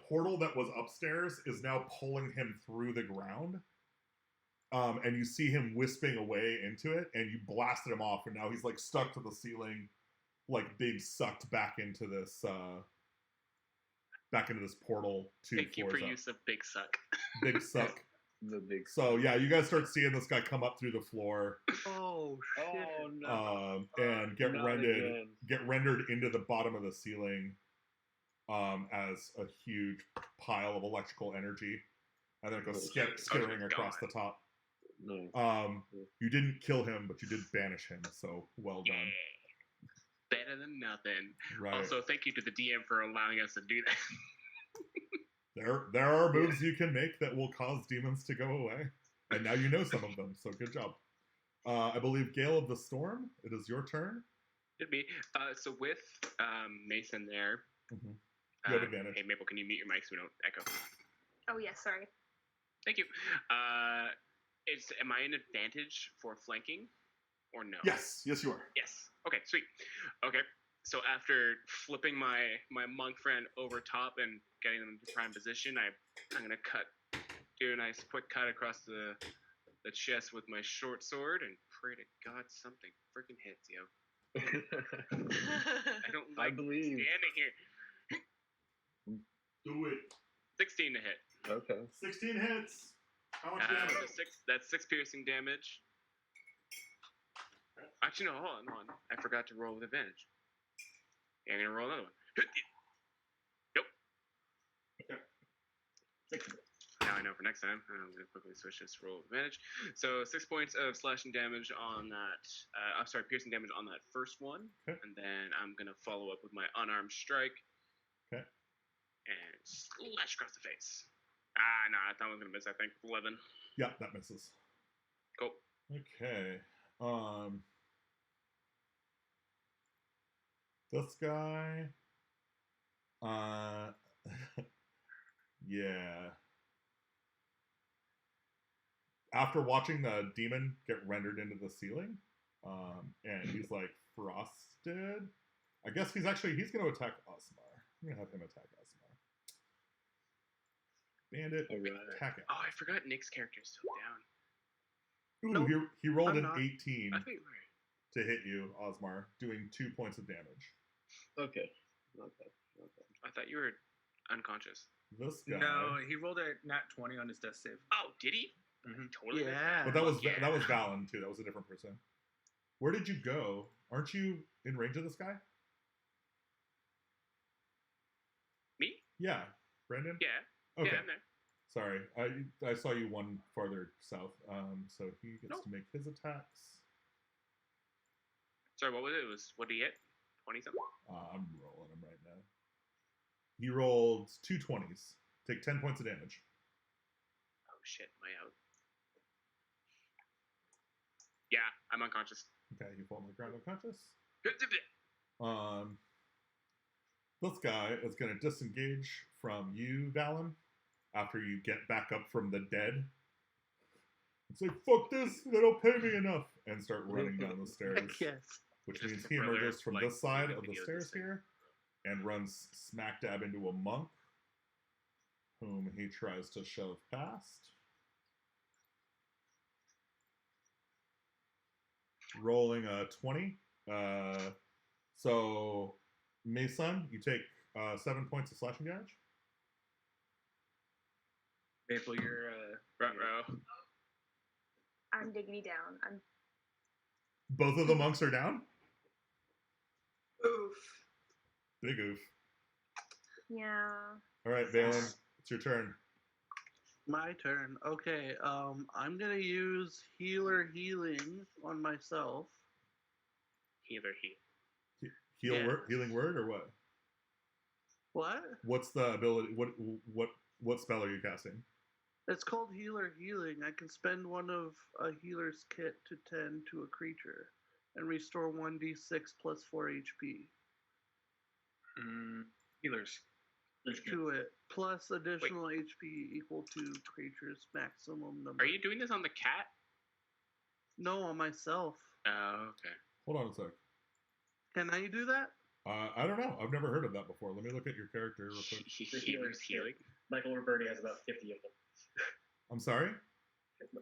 portal that was upstairs is now pulling him through the ground, and you see him wisping away into it, and you blasted him off, and now he's like stuck to the ceiling, like being sucked back into this portal. Thank you for use of big suck. Big suck. the big. So yeah, you guys start seeing this guy come up through the floor, Oh shit! Oh no! and get Not rendered into the bottom of the ceiling, as a huge pile of electrical energy, and then it goes skittering across the top. No. You didn't kill him, but you did banish him. So well done. Better than nothing. Right. Also, thank you to the DM for allowing us to do that. There are moves you can make that will cause demons to go away, and now you know some of them. So good job. I believe Gale of the Storm. It is your turn. It'd be so with Mason there. Mm-hmm. You have advantage. Hey Maple, can you mute your mic so we don't echo? Oh yes, sorry. Thank you. Am I an advantage for flanking, or no? Yes, you are. Yes. Okay, sweet. Okay, so after flipping my monk friend over top and getting them into prime position, I'm gonna do a nice quick cut across the chest with my short sword and pray to God something freaking hits, yo. I don't like standing here. Do it. 16 to hit. Okay. 16 hits. How much damage? That's 6 piercing damage. Actually, no, hold on. I forgot to roll with advantage. Yeah, I'm gonna roll another one. Nope. Okay. Now I know for next time. I'm gonna quickly switch this to roll with advantage. So 6 points of slashing damage on that. Piercing damage on that first one, and then I'm gonna follow up with my unarmed strike. Okay. And slash across the face. No, I thought I was gonna miss. I think 11. Yeah, that misses. Cool. Okay. This guy. Yeah. After watching the demon get rendered into the ceiling, and he's like frosted. I guess he's going to attack Osmar. I'm gonna have him attack Osmar. Bandit, attack it. Oh, I forgot Nick's character is still down. Ooh, Nope, he rolled I'm an not. 18 I think to hit you, Osmar, doing 2 points of damage. Okay. I thought you were unconscious. This guy. No, he rolled a nat 20 on his death save. Oh, did he? Mm-hmm. Totally. missed Yeah. But that was Yeah. Valen too. That was a different person. Where did you go? Aren't you in range of this guy? Me? Yeah, Brandon. Yeah. Okay. Yeah, I'm there. Sorry, I saw you one farther south. So he gets to make his attacks. Sorry, what was it? What did he hit? 20 something? I'm rolling him right now. He rolled 2 20s. Take 10 points of damage. Oh shit, am I out? Yeah, I'm unconscious. Okay, you fall on the ground unconscious. This guy is going to disengage from you, Valen, after you get back up from the dead. It's like, fuck this, they don't pay me enough, and start running down the stairs. Yes. Which Just means the he brother, emerges from like, this side music of the videos stairs and thing. here, and runs smack dab into a monk, whom he tries to shove past. Rolling a 20. So, Mason, you take 7 points of slashing damage. Maple, you're Front row. I'm diggity down. Both of the monks are down? Oof. Big oof. Yeah. All right, Valen, it's your turn. My turn. Okay. I'm gonna use healing on myself. Healer. Healing word or what? What? What's the ability? What spell are you casting? It's called healing. I can spend one of a healer's kit to tend to a creature and restore 1d6 plus 4 HP healers. to it, plus additional HP equal to creature's maximum number. Are you doing this on the cat? No, on myself. Oh, okay. Hold on a sec. Can I do that? I don't know. I've never heard of that before. Let me look at your character real quick. Healer's healing. Michael Roberti has about 50 of them. I'm sorry?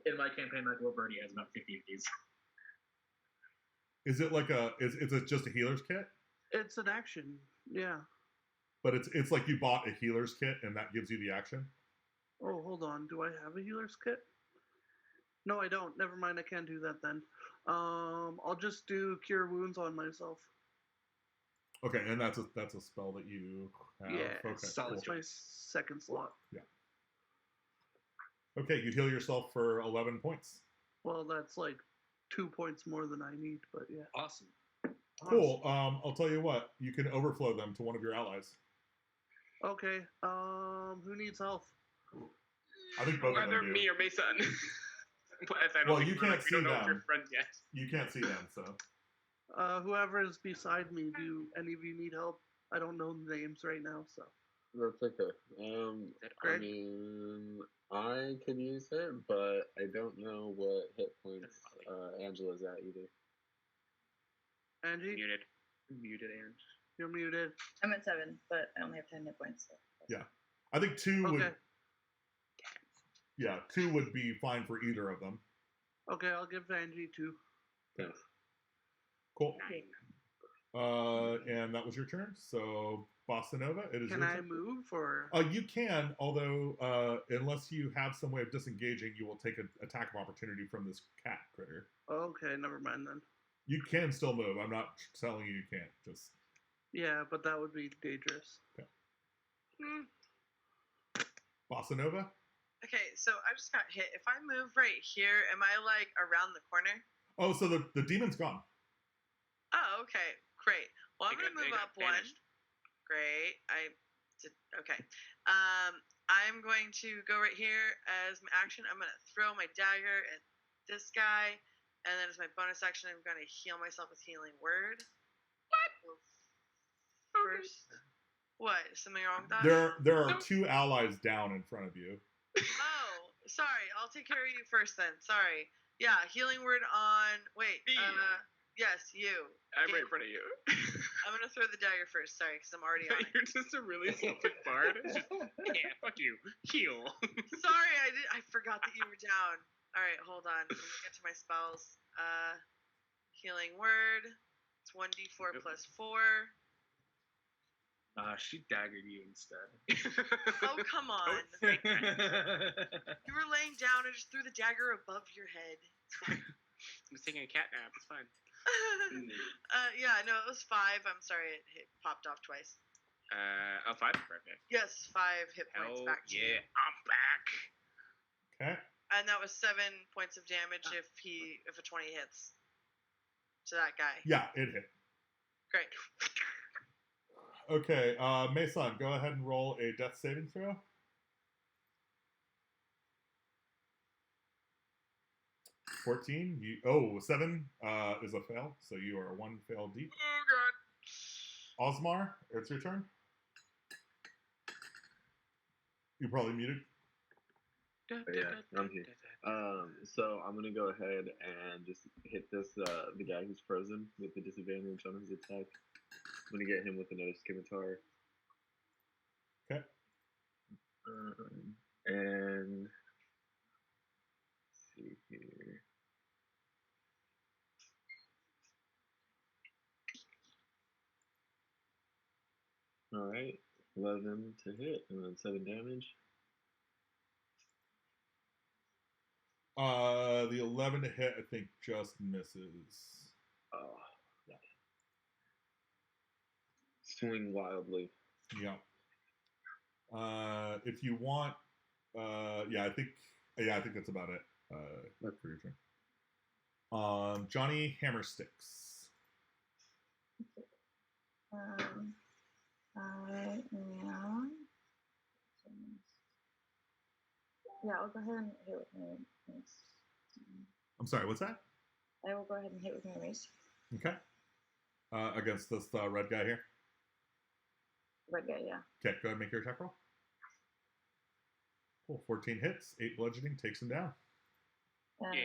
In my campaign, Michael Roberti has about 50 of these. Is it like is it just a healer's kit? It's an action. Yeah. But it's like you bought a healer's kit and that gives you the action? Oh, hold on. Do I have a healer's kit? No, I don't. Never mind. I can't do that then. I'll just do Cure Wounds on myself. Okay, and that's a spell that you have. Yeah, Okay, solid that's cool. my second slot. Okay, you heal yourself for 11 points. Well, that's like 2 points more than I need, but yeah. Awesome. Cool. I'll tell you what. You can overflow them to one of your allies. Okay. Who needs health? I think both of Either them do. me or Mason. Well, you can't see We don't know if them. you're friends yet. You can't see them, so. Whoever is beside me, do any of you need help? I don't know the names right now, so. That's okay. I Greg? mean, I could use it, but I don't know what hit points Angela's at either. Angie, Muted, Aaron. you're muted. I'm at 7, but I only have 10 hit points. So. Yeah. I think 2 Okay. would. Yeah, 2 would be fine for either of them. Okay, I'll give Angie 2. Yeah. Cool. 9. And that was your turn. So, Bossa Nova, it is Can your I turn. move or? You can, although unless you have some way of disengaging, you will take an attack of opportunity from this cat critter. Okay, never mind then. You can still move. I'm not telling you can't. Just Yeah, but that would be dangerous. Bossa Nova. Okay, so I just got hit. If I move right here, am I like around the corner? Oh, so the demon's gone. Oh, okay, great. Well, I'm gonna It move got up one. banished. Great. Okay. I'm going to go right here as my action. I'm gonna throw my dagger at this guy, and then as my bonus action, I'm gonna heal myself with Healing Word. What? First. What? Is something wrong with that? There are 2 allies down in front of you. Oh, sorry. I'll take care of you first then. Sorry. Yeah, Healing Word on. Wait. Me. Yes, you. I'm right in front of you. I'm gonna throw the dagger first. Sorry, because I'm already on it. You're just a really selfish bard. It's just, yeah, fuck you. Heal. Sorry, I forgot that you were down. All right, hold on. I'm gonna get to my spells. Healing Word. It's 1d4 plus 4. She daggered you instead. Oh, come on. You were laying down and just threw the dagger above your head. It's fine. I'm just taking a cat nap. It's fine. Yeah, no, it was 5. I'm sorry, it popped off twice. 5? Perfect. Yes, 5 hit points Hell back to yeah, you. I'm back. Okay. And that was 7 points of damage if a 20 hits. To that guy. Yeah, it hit. Great. Okay, Mason, go ahead and roll a death saving throw. 14. 7 is a fail, so you are 1 fail deep. Oh, God. Osmar, it's your turn. You probably muted. Yeah, I'm here. So I'm gonna go ahead and just hit this the guy who's frozen with the disadvantage on his attack. I'm gonna get him with another scimitar. Okay. And let's see here. All right, 11 to hit, and then 7 damage. The 11 to hit, I think, just misses. Oh, yeah. Swing wildly. Yeah. If you want, I think that's about it. For your turn. Johnny Hammersticks. I am. Yeah, I'll go ahead and hit with my mace. I'm sorry, what's that? I will go ahead and hit with my mace. Okay. Against this red guy here. Red guy, yeah. Okay, go ahead and make your attack roll. Cool. 14 hits, 8 bludgeoning, takes him down. And Yeah.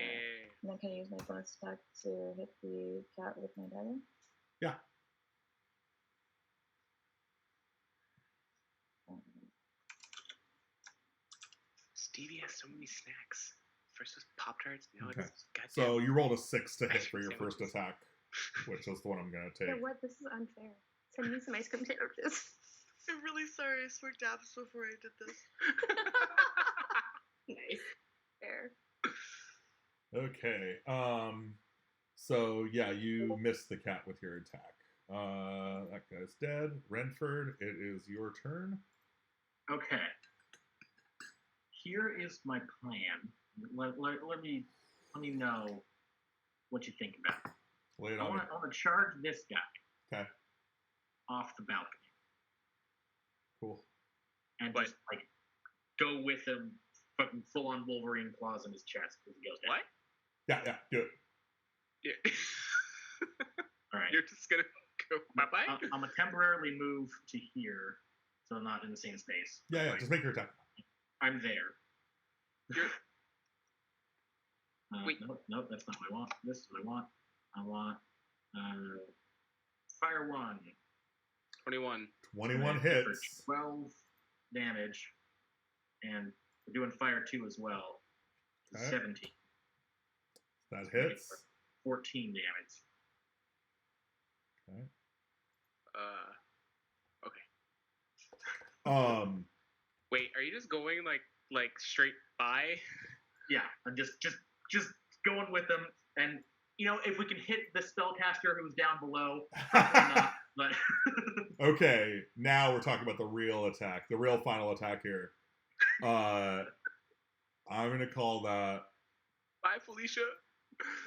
then can I use my bonus attack to hit the cat with my dagger? Yeah. Stevie has so many snacks. First was Pop-Tarts, now Okay. it's goddamn. So you rolled a 6 to hit Ice for cream your first sandwiches. attack, which is the one I'm going to Yeah, take. what? This is unfair. Send me some ice cream sandwiches. I'm really sorry. I smoked apples before I did this. Nice. Fair. Okay. So yeah, you missed the cat with your attack. That guy's dead. Renford, it is your turn. Okay. Here is my plan. Let me know what you think about it. Lay it I on me. want to charge this guy Okay. off the balcony Cool. and What? just like go with him, fucking full on Wolverine claws in his chest as he goes down. What? Yeah, do it. Yeah. All right. You're just gonna go bye bye. I'm gonna temporarily move to here, so I'm not in the same space. Yeah, Like, just make your attack. I'm there. You're- Wait. Nope, that's not what I want. This is what I want. I want fire 1. 21. 21 for hits. 12 damage, and we're doing fire 2 as well. Okay. 17. That hits. 14 damage. Okay. Okay. Wait, are you just going like straight by? Yeah, I'm just going with them, and if we can hit the spellcaster who's down below, probably not. But Okay, now we're talking about the real attack, the real final attack here. I'm gonna call that. Bye, Felicia.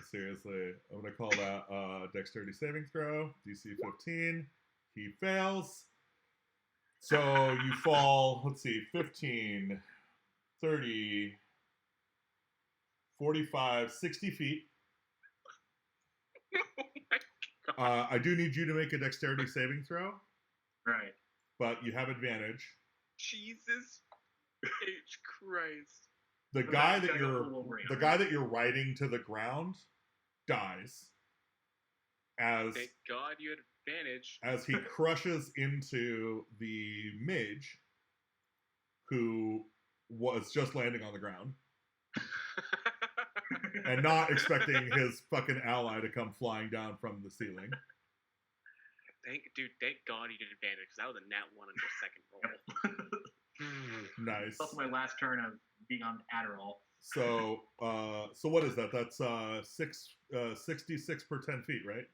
Seriously, I'm gonna call that dexterity saving throw, DC 15. He fails. So you fall, let's see, 15, 30, 45, 60 feet. I do need you to make a dexterity saving throw, right. but you have advantage. Jesus H. Christ. The So guy that's that gotta go you're for Wolverine, the right? guy that you're riding to the ground dies as Thank God you had advantage. as he crushes into the mage who was just landing on the ground and not expecting his fucking ally to come flying down from the ceiling. Thank God you did advantage, because that was a nat 1 on your second roll. Nice. It's also my last turn of being on Adderall. So what is that? That's 66 per 10 feet, right?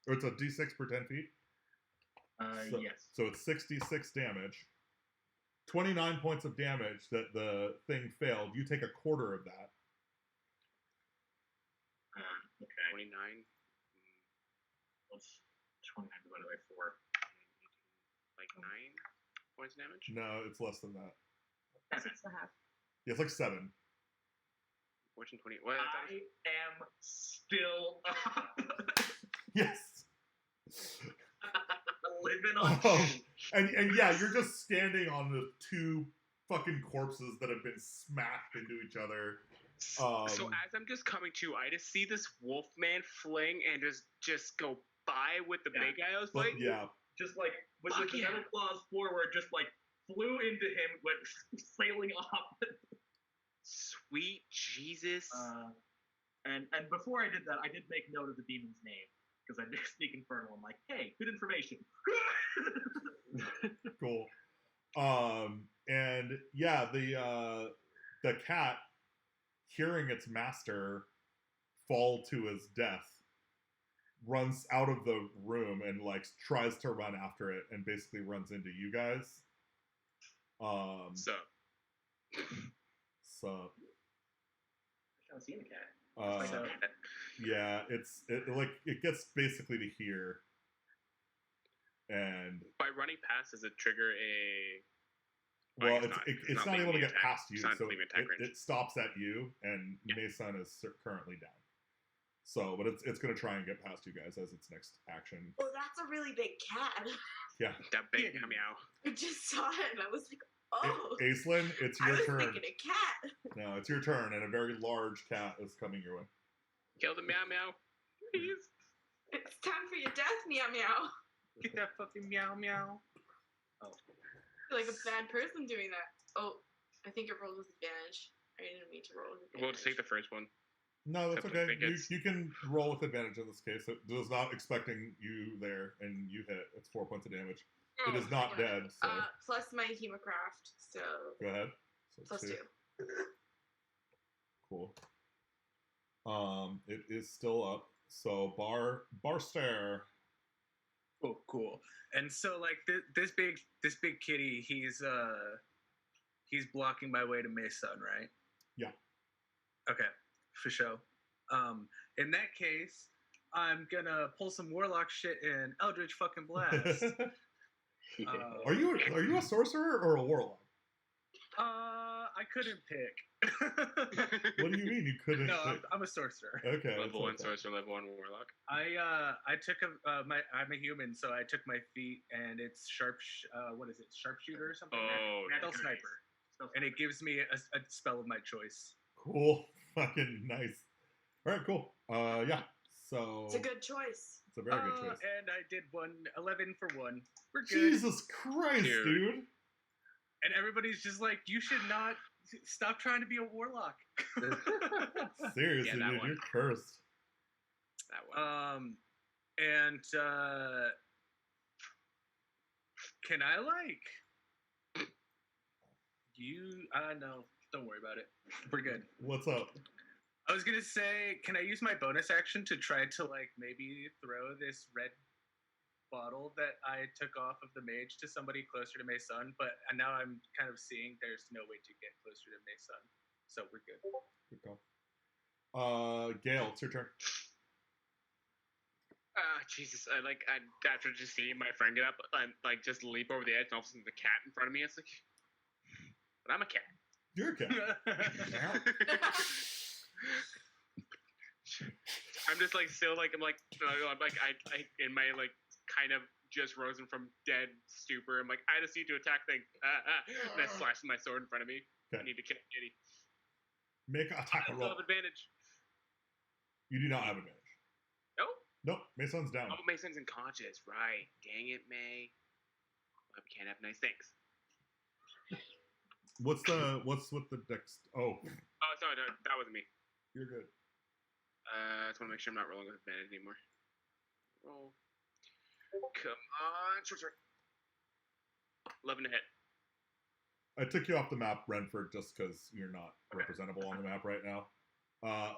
Or it's a d6 per 10 feet? So, Yes. So it's 66 damage. 29 points of damage that the thing failed. You take a quarter of that. Okay. 29. What's 29 divided by 4? Like 9 points of damage? No, it's less than that. 7. 6.5. Yeah, it's like 7. 14, 20. What? I am still up. Yes. Living on And yeah, you're just standing on the two fucking corpses that have been smashed into each other. So as I'm just coming to, I just see this wolf man fling and just go by with the big guy I was But fighting. yeah, just like with Fuck the yeah. metal claws forward, just like flew into him, went sailing off. Sweet Jesus. And before I did that, I did make note of the demon's name because I did speak Infernal. I'm like, hey, good information. cool. And yeah, the cat, hearing its master fall to his death, runs out of the room and like tries to run after it and basically runs into you guys. So I haven't seen the cat. uh, yeah, it gets basically to here, and by running past, does it trigger a? well, it's it's not leaving able to the get attack. past you, It's not so leaving attack range. it stops at you, and Mason is currently down. So, but it's going to try and get past you guys as its next action. Oh, that's a really big cat. Yeah. That big meow. I just saw it and I was like, oh. Aislinn, it's I your was turn. thinking a cat. No, it's your turn, and a very large cat is coming your way. Kill the meow meow. Please. It's time for your death, meow meow. Get that fucking meow meow. I feel like a bad person doing that. Oh, I think it rolled with advantage. I didn't mean to roll with advantage. We'll just take the first one. No, that's Except I okay. think it's- You can roll with advantage in this case. It was not expecting you there, and you hit. It's 4 points of damage. It is not dead, so Plus my hemocraft, so go ahead. So plus 2. Cool. It is still up. So Barster. Oh, cool. And so like this big kitty, he's blocking my way to Mason, right? Yeah. Okay, for sure. In that case, I'm gonna pull some warlock shit in Eldritch fucking Blast. Are you a sorcerer or a warlock? I couldn't pick. What do you mean you couldn't? No, pick? I'm a sorcerer. Okay. Level 1 sorcerer, level 1 warlock. I took I'm a human, so I took my feat, and it's what is it, sharpshooter or something? Oh, Stealth sniper, and it gives me a spell of my choice. Cool. Fucking nice. All right, cool. Yeah. So It's a good choice. it's a very good choice. And I did 11 for 1. We're good. Jesus Christ, dude. And everybody's just like, you should not stop trying to be a warlock. Seriously, Yeah, that dude, one. you're cursed. That one. And can I no, don't worry about it. We're good. What's up? I was gonna say, can I use my bonus action to try to maybe throw this red bottle that I took off of the mage to somebody closer to Mason? But now I'm kind of seeing there's no way to get closer to Mason, so we're good. Good call. Gail, it's your turn. Jesus, I after just seeing my friend get up, I just leap over the edge, and all of a sudden the cat in front of me. It's like, but I'm a cat. You're a cat. I'm just still I'm I in my kind of just risen from dead stupor. I'm I just need to attack thing. And I slash my sword in front of me. Okay. I need to kill Kitty. Make an attack I roll. still have advantage. You do not have advantage. No? Nope, Mason's down. Oh, Mason's unconscious. Right. Dang it, May. I can't have nice things. What's with the dex? Oh, Sorry, no, that wasn't me. you're good. I just want to make sure I'm not rolling with advantage anymore. Roll. Come on, short sword. 11 to hit. I took you off the map, Renford, just because you're not representable on the map right now.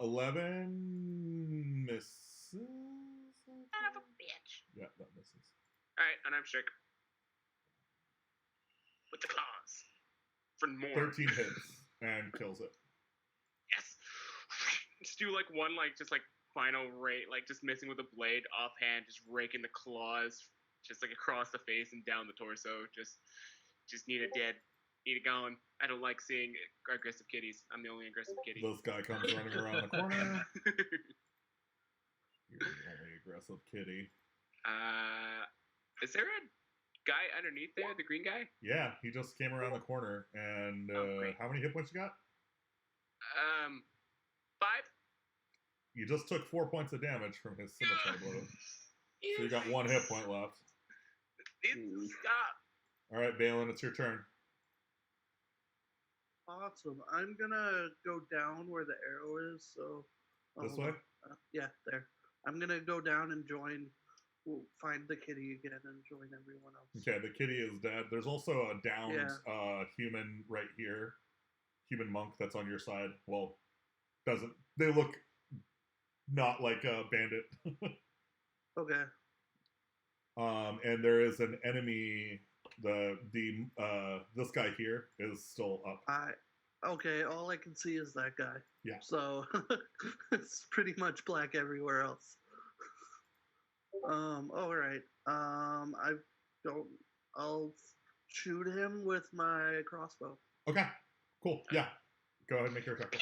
11 misses. Son of a bitch. Yeah, that misses. Alright, and I'm shook. With the claws. For more. 13 hits and kills it. Yes! Just do one, final rate, just missing with a blade, offhand, just raking the claws, just across the face and down the torso. Just need it dead. Need it gone. I don't like seeing aggressive kitties. I'm the only aggressive kitty. This guy comes running around the corner. You're the only aggressive kitty. Is there a guy underneath there, the green guy? Yeah, he just came around the corner. And great. how many hit points you got? 5? You just took 4 points of damage from his scimitar blow. So you got 1 hit point left. Stop. All right, Balin, it's your turn. Awesome. I'm gonna go down where the arrow is. So This way? Yeah, there. I'm gonna go down and find the kitty again and join everyone else. Okay, the kitty is dead. There's also a downed human right here. Human monk that's on your side. Well, they look not like a bandit. Okay. And there is an enemy. This guy here is still up. Okay, all I can see is that guy. Yeah. So it's pretty much black everywhere else. All right. I'll shoot him with my crossbow. Okay. Cool. Yeah. Go ahead and make your attack.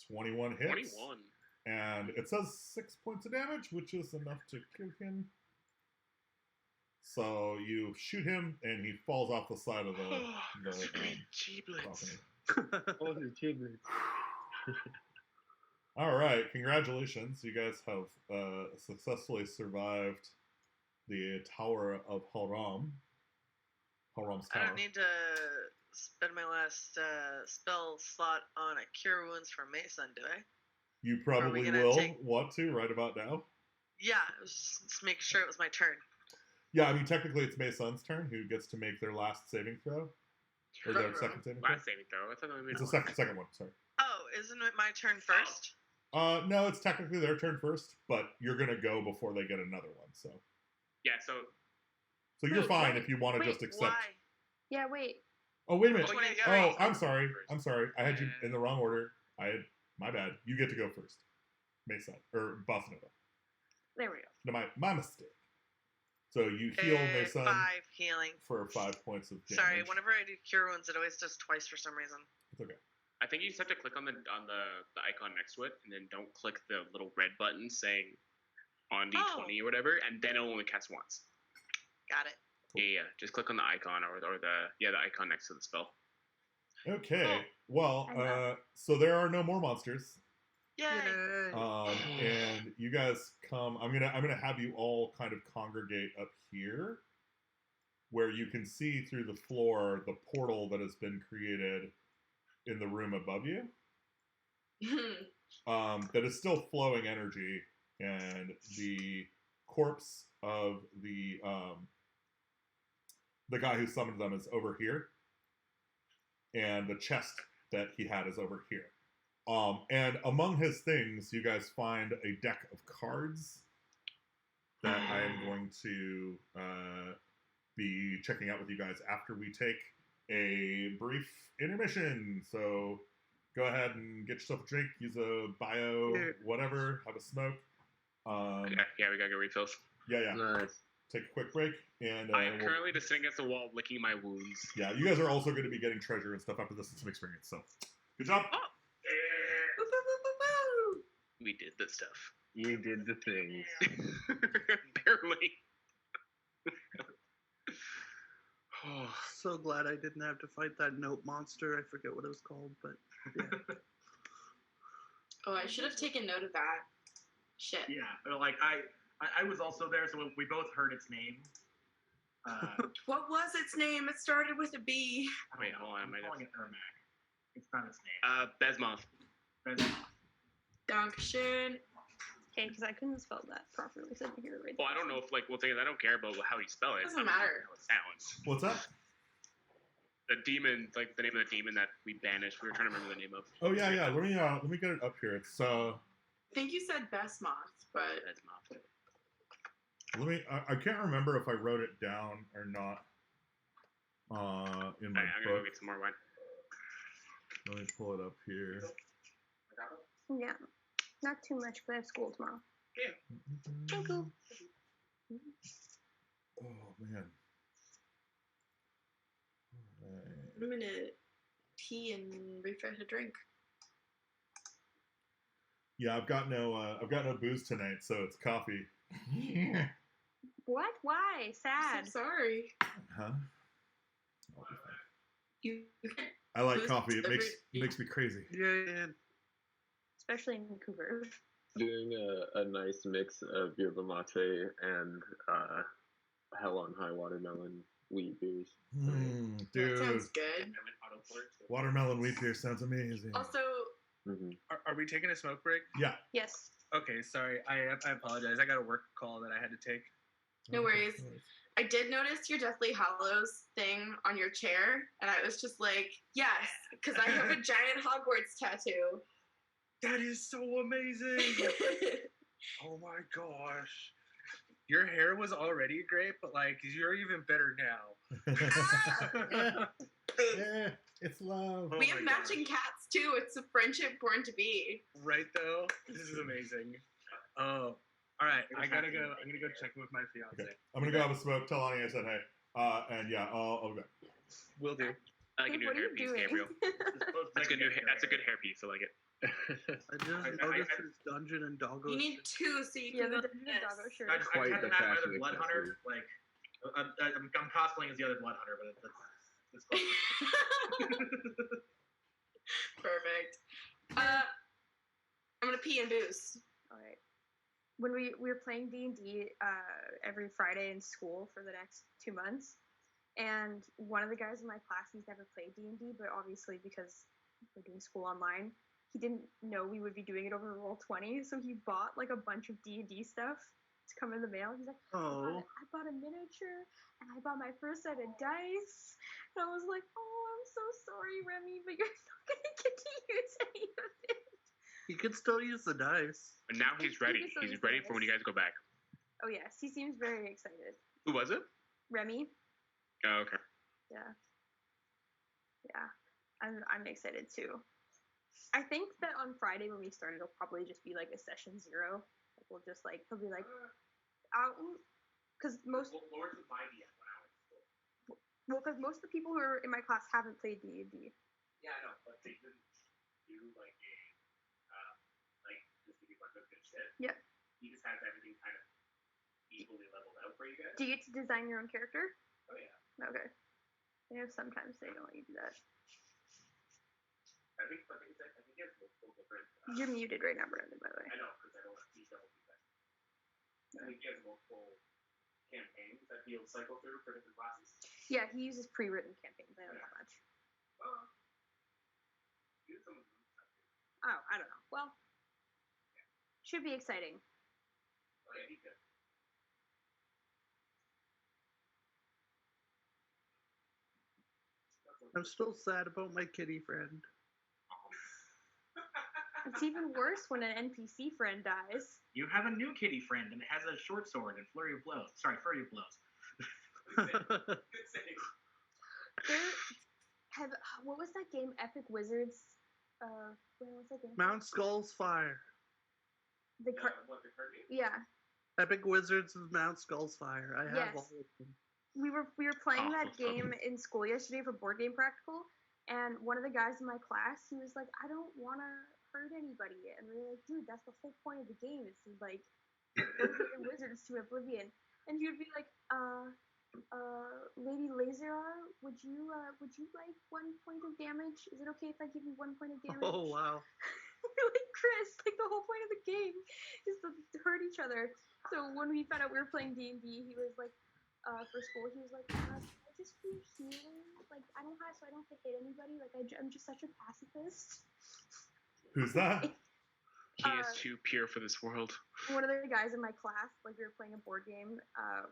21 hits. 21. And it says 6 points of damage, which is enough to kill him. So you shoot him, and he falls off the side of the Giblets. balcony. All right, congratulations! You guys have successfully survived the Tower of Haram's I tower. don't need to spend my last spell slot on a cure wounds for Mason, do I? You probably gonna will want to right about now. Yeah, I was just making sure it was my turn. Yeah, I mean technically it's Mason's turn, who gets to make their last saving throw. Or their second saving throw? Last saving throw. I thought that It's the second one. Sorry. Oh, isn't it my turn first? No, it's technically their turn first, but you're gonna go before they get another one. So Yeah. So you're Wait, fine wait, if you want to wait, just accept. Why? Yeah, wait. Oh wait a minute. Which one are you Oh, going? I'm sorry. I had you in the wrong order. My bad. You get to go first. Mesa or Bossa Nova. There we go. No, my mistake. So you heal Mesa 5 healing. for 5 points of damage. Sorry, whenever I do cure wounds, it always does twice for some reason. It's okay. I think you just have to click on the icon next to it, and then don't click the little red button saying on D20 or whatever, and then it'll only cast once. Got it. Yeah. Just click on the icon or the icon next to the spell. Okay. Well, I know. so there are no more monsters. Yay. And you guys come. I'm gonna have you all kind of congregate up here, where you can see through the floor the portal that has been created in the room above you. That is still flowing energy, and the corpse of the guy who summoned them is over here, and the chest that he had is over here. And among his things, you guys find a deck of cards that I am going to be checking out with you guys after we take a brief intermission. So go ahead and get yourself a drink, use a bio, whatever, have a smoke. Yeah, we gotta get refills. Yeah. Nice. Take a quick break, and I am currently just sitting against the wall, licking my wounds. Yeah, you guys are also going to be getting treasure and stuff after this and some experience. So, good job. Oh. We did the stuff. You did the things. Barely. So glad I didn't have to fight that note monster. I forget what it was called, but yeah. Oh, I should have taken note of that. Shit. Yeah, like I was also there, so we both heard its name. What was its name? It started with a B. Wait, hold on. I'm calling it Ermac. It's not its name. Besmoth. Dankeschön. Okay, because I couldn't spell that properly, so I didn't hear it right. Well, I don't know if I don't care about how you spell it. Doesn't matter. How it sounds. What's that? The demon, like the name of the demon that we banished. We were trying to remember the name of. Oh yeah. Let me get it up here. It's I think you said Besmoth, but Besmoth. let me. I can't remember if I wrote it down or not. In my I'm gonna book. go get some more wine. Let me pull it up here. Yeah, not too much, but I have school tomorrow. Thank you. Oh man. Alright. I'm gonna pee and refresh a drink. Yeah, I've got no booze tonight, so it's coffee. What? Why? I'm Sad. so sorry. Huh? You I like Booze coffee. It every- makes me crazy. Yeah. Especially in Vancouver. Doing a nice mix of yerba mate and Hell on High watermelon wheat beers. that Dude, sounds good. watermelon wheat beer sounds amazing. Also, Mm-hmm. Are we taking a smoke break? Yeah. Yes. Okay, sorry. I apologize. I got a work call that I had to take. no worries. I did notice your Deathly Hallows thing on your chair, and I was just like, yes, because I have a giant Hogwarts tattoo. That is so amazing. Oh my gosh. Your hair was already great, but like you're even better now. Yeah, it's love. Oh We have my matching cats too. It's a friendship born to be. Right though? This is amazing. Oh. Alright, I'm gonna go check in with my fiance. Okay. I'm gonna go have a smoke. Tell Ani I said hey. And yeah, I'll go. Will do. I like a new What are you hairpiece, doing? Gabriel. That's a good hairpiece. I like it. I just noticed his dungeon and doggo. You need two so you Yeah, can the go Dungeon and Doggo this. shirt. I just Quite had to the have my fashion other blood hunter. accessory. Like, I'm cosplaying as the other blood hunter, but it's close. Perfect. I'm gonna pee and booze. All right. When we were playing D&D every Friday in school for the next 2 months, and one of the guys in my class, he's never played D&D, but obviously because we're doing school online, he didn't know we would be doing it over Roll20, so he bought like a bunch of D&D stuff to come in the mail. He's like, Oh. I bought a miniature and I bought my first set of dice. And I was like, oh, I'm so sorry, Remy, but you're not gonna get to use any of it. He could still use the dice. And now he's ready. can still He's use the ready for when you dice. guys go back. Oh yes, he seems very excited. Who was it? Remy. Oh, okay. Yeah. Yeah. I'm excited too. I think that on Friday when we start, it'll probably just be like a session 0. Like we'll just like he'll be like, out, because most Lord was my DM when I was in school. well, because most of the people who are in my class haven't played D&D. Yeah, I know, but they didn't do like a like just give you a bunch of good shit. Yeah. He just has everything kind of equally leveled out for you guys. Do you get to design your own character? Oh yeah. Okay. I know sometimes they don't let you do that. I think he has multiple different. You're muted right now, Brandon. By the way. I know because I don't want to see double feedback. I think he has multiple campaigns that he'll cycle through for different classes. Yeah, he uses pre-written campaigns. I know that much. Well, do some of them. Oh, I don't know. Well, should be exciting. Oh yeah, he could. I'm still sad about my kitty friend. It's even worse when an NPC friend dies. You have a new kitty friend, and it has a short sword and flurry of blows. Sorry, flurry of blows. Good save. What was that game? Epic Wizards. What was that game? Mount Skull's Fire. The card. What, the card game? Yeah. Epic Wizards of Mount Skull's Fire. I have Yes. all of them. We were playing that game in school yesterday for Board Game Practical, and one of the guys in my class, he was like, I don't want to hurt anybody. And we were like, dude, that's the whole point of the game, is to like go the wizards to oblivion. And he would be like, Lady Laser, would you like 1 point of damage? Is it okay if I give you 1 point of damage? Oh, wow. We're like, Chris, like the whole point of the game is to hurt each other. So when we found out we were playing D&D, he was like, for school, he was like, can I just be a healer? Like, I don't have to hit anybody. Like, I'm just such a pacifist. Who's that? He is too pure for this world. One of the guys in my class, like, we were playing a board game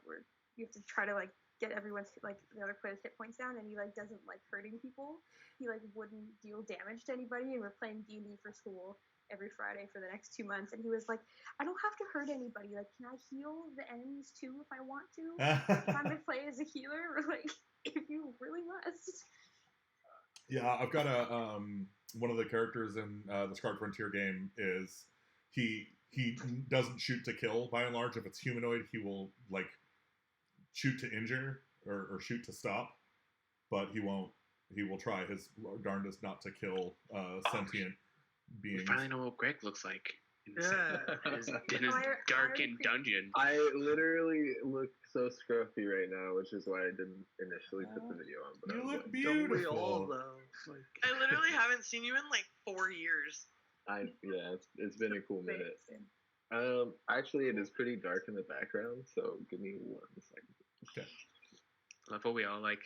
where you have to try to, like, get everyone's, like, the other player's hit points down, and he, like, doesn't like hurting people. He, like, wouldn't deal damage to anybody, and we're playing D&D for school every Friday for the next 2 months, and he was like, I don't have to hurt anybody. Like, can I heal the enemies too if I want to? Can I play as a healer? Or, like, if you really must. Yeah, I've got a one of the characters in the Scarred Frontier game is he doesn't shoot to kill by and large. If it's humanoid, he will like shoot to injure or shoot to stop, but he won't. He will try his darndest not to kill sentient beings. We finally know what Greg looks like. Yeah. In his darkened dungeon. I literally look so scruffy right now, which is why I didn't initially put the video on. But I You was look like, Don't we all, beautiful. though? Like, I literally haven't seen you in like 4 years. it's been a cool minute. Actually, it is pretty dark in the background, so give me 1 second. Okay. I love what we all like.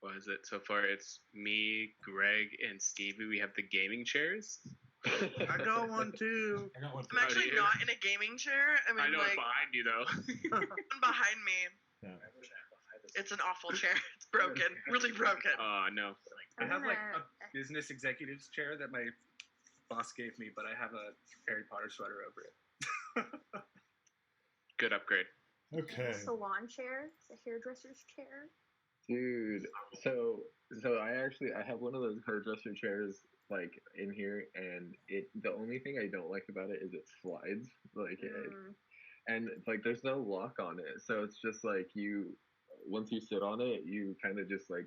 What is it? So far, it's me, Greg, and Stevie. We have the gaming chairs. I got one too. I got one. I'm actually not in a gaming chair. I mean, I know like, it's behind you, though. one behind me. Yeah. It's an awful chair. It's broken. Really broken. Oh, no. I have like a business executive's chair that my boss gave me, but I have a Harry Potter sweater over it. Good upgrade. Okay. Salon chair. It's a hairdresser's chair. Dude, so I have one of those hairdresser chairs like in here, and the only thing I don't like about it is it slides like and like there's no lock on it, so it's just like once you sit on it, you kind of just like.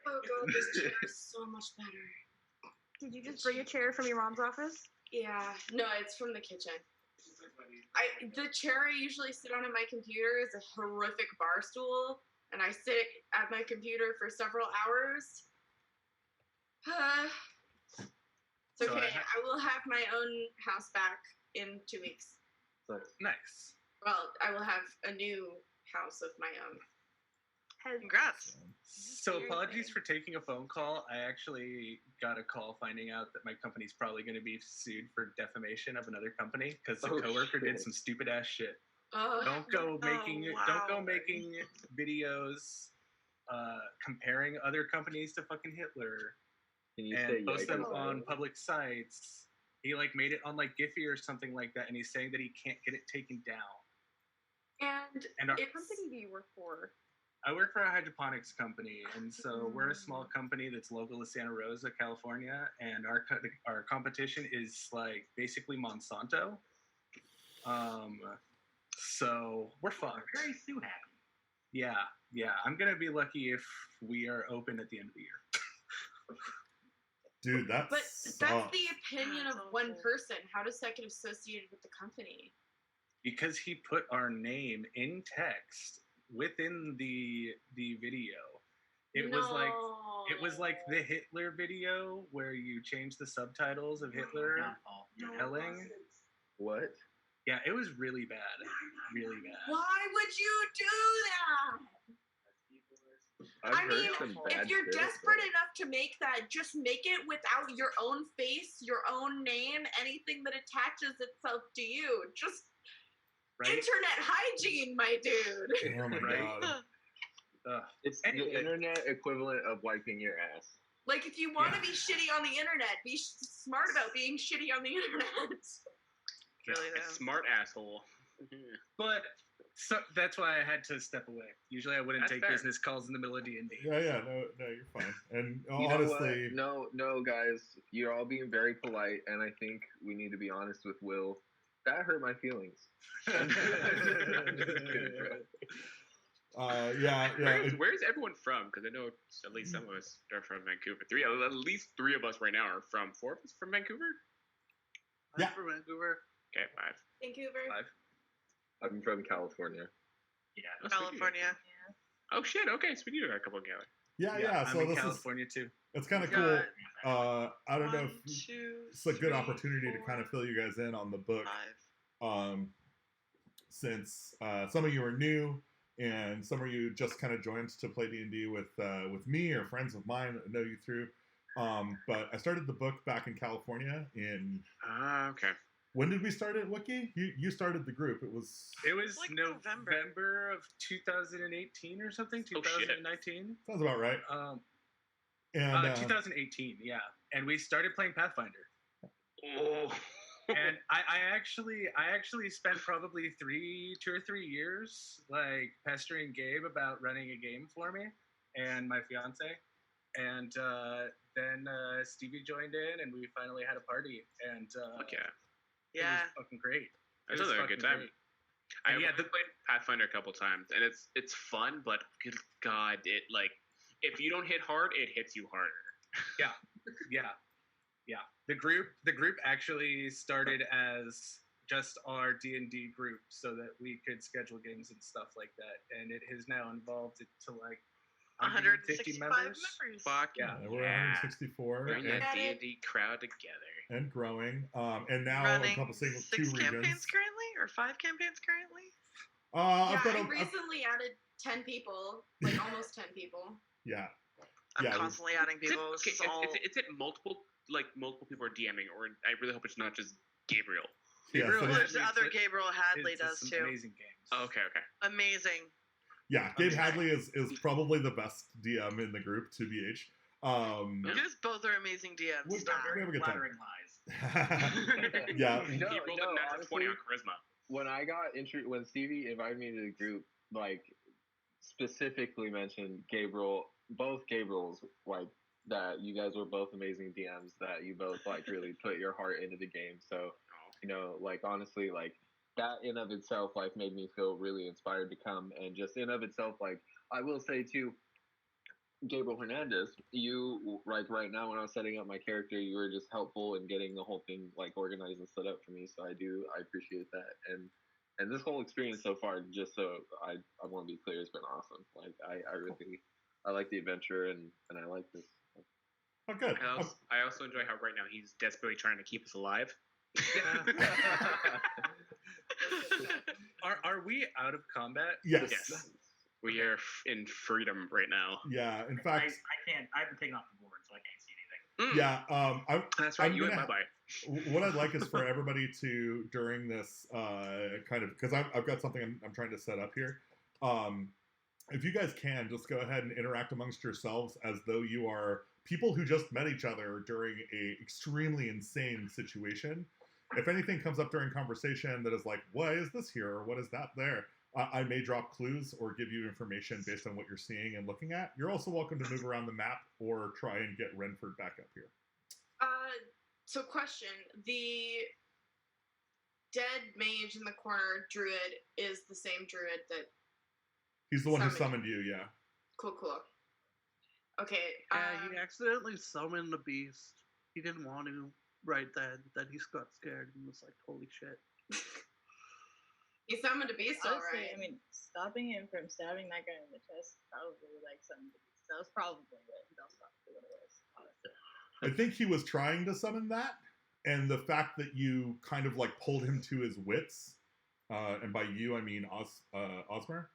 Oh god, this chair is so much better. Did you just bring a chair from your mom's office? Yeah, no, it's from the kitchen. The chair I usually sit on in my computer is a horrific bar stool, and I sit at my computer for several hours. It's So okay. I will have my own house back in 2 weeks. Nice. Well, I will have a new house of my own. Congrats. So apologies for taking a phone call. I actually got a call finding out that my company's probably going to be sued for defamation of another company because the coworker did some stupid ass shit. Don't go making videos comparing other companies to fucking Hitler and post them on public sites. He like made it on like Giphy or something like that, and he's saying that he can't get it taken down. And What company do you work for? I work for a hydroponics company, and so we're a small company that's local to Santa Rosa, California, and our competition is like basically Monsanto. So we're fucked. Very Sue happy. Yeah. I'm gonna be lucky if we are open at the end of the year. Dude, But sucks. that's the opinion That's of awful. one person. How does that get associated with the company? Because he put our name in text within the video. It was like the Hitler video where you change the subtitles of Hitler yelling. What? Yeah, it was really bad. Really bad. Why would you do that? I mean, if you're desperate enough to make that, just make it without your own face, your own name, anything that attaches itself to you. Just internet hygiene, my dude. Oh my god. It's the internet equivalent of wiping your ass. Like, if you want to be shitty on the internet, be smart about being shitty on the internet. Really A smart asshole. But so that's why I had to step away. Usually I wouldn't That's take fair. business calls in the middle of D&D. Yeah, no, you're fine. And You know honestly, what? No, guys, you're all being very polite, and I think we need to be honest with Will. That hurt my feelings. I'm just kidding, bro. yeah. Where's everyone from? Because I know at least some of us are from Vancouver. At least three of us right now are from. 4 of us from Vancouver. I'm Yeah. from Vancouver. Okay, 5. Vancouver. I'm from California. Yeah. California. Oh shit. Okay, so we do got a couple of Galley. Yeah. I'm So in this California too. it's kind of We cool. got I don't know 1, if 2, it's a good 3, opportunity to 4, kind of fill you guys in on the book. 5. Since some of you are new and some of you just kind of joined to play D&D with me or friends of mine that know you through. But I started the book back in California in. Okay. When did we start it, Wookie? You started the group. It was like November of 2018 or something. 2019. Sounds about right. And 2018, yeah. And we started playing Pathfinder. Oh. And I actually spent probably 2 or 3 years like pestering Gabe about running a game for me and my fiance, and then Stevie joined in and we finally had a party, and it was fucking great. That sounds like a good time. Great. I And played Pathfinder a couple times, and it's fun, but good God, it like if you don't hit hard, it hits you harder. Yeah. The group actually started as just our D&D group so that we could schedule games and stuff like that, and it has now evolved to like 150 members. Fuck yeah, we're 164 Bring that D&D crowd together and growing. And now running encompassing 6 2 campaigns regions. currently, or 5 campaigns currently. I recently added 10 people, like almost 10 people. Yeah. I'm constantly adding people. Is it multiple people are DMing, or I really hope it's not just Gabriel. Gabriel, there's other Gabriel Hadley does too. Amazing games. Oh, okay. Amazing. Yeah, Gabe Hadley is probably the best DM in the group, 2BH. You guys both are amazing DMs. We have a good time. Flattering lies. Yeah. He rolled a natural 20 on charisma. When I got when Stevie invited me to the group, like specifically mentioned Gabriel, both Gabriels, like that you guys were both amazing DMs, that you both like really put your heart into the game. So, like honestly, like that in of itself like made me feel really inspired to come, and just in of itself, like I will say too, Gabriel Hernandez, you like right now when I was setting up my character, you were just helpful in getting the whole thing like organized and set up for me. So I appreciate that, and this whole experience so far, just so I want to be clear, has been awesome. Like I like the adventure, and I like this. Oh, good. I also enjoy how right now he's desperately trying to keep us alive. Are we out of combat? Yes. We are in freedom right now. Yeah, in fact, I can't. I haven't taken off the board, so I can't see anything. Yeah, That's right. You went gonna bye-bye. what I'd like is for everybody to, during this kind of, because I've got something I'm trying to set up here. If you guys can, just go ahead and interact amongst yourselves as though you are people who just met each other during a extremely insane situation. If anything comes up during conversation that is like, why is this here, or what is that there? I may drop clues or give you information based on what you're seeing and looking at. You're also welcome to move around the map or try and get Renford back up here. So question, the dead mage in the corner druid is the same druid that He's the one who summoned you, yeah. Cool. Okay. He accidentally summoned the beast. He didn't want to right then. Then he got scared and was like, holy shit. He summoned a beast, Honestly, alright. I mean, stopping him from stabbing that guy in the chest probably like summoned the beast. That was probably what it was, honestly. I think he was trying to summon that, and the fact that you kind of like pulled him to his wits, and by you I mean Osmer.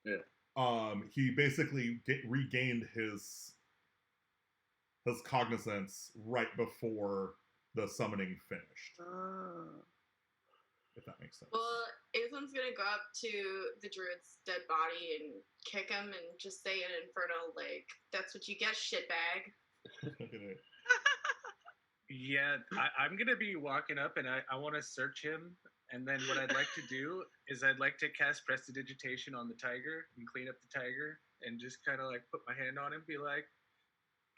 Yeah. He basically regained his cognizance right before the summoning finished. If that makes sense. Well, Aethan's gonna go up to the druid's dead body and kick him and just say in Inferno, like, that's what you get, shitbag. Yeah, I'm gonna be walking up and I want to search him, and then what I'd like to do is I'd like to cast Prestidigitation on the tiger and clean up the tiger and just kind of like put my hand on him, be like,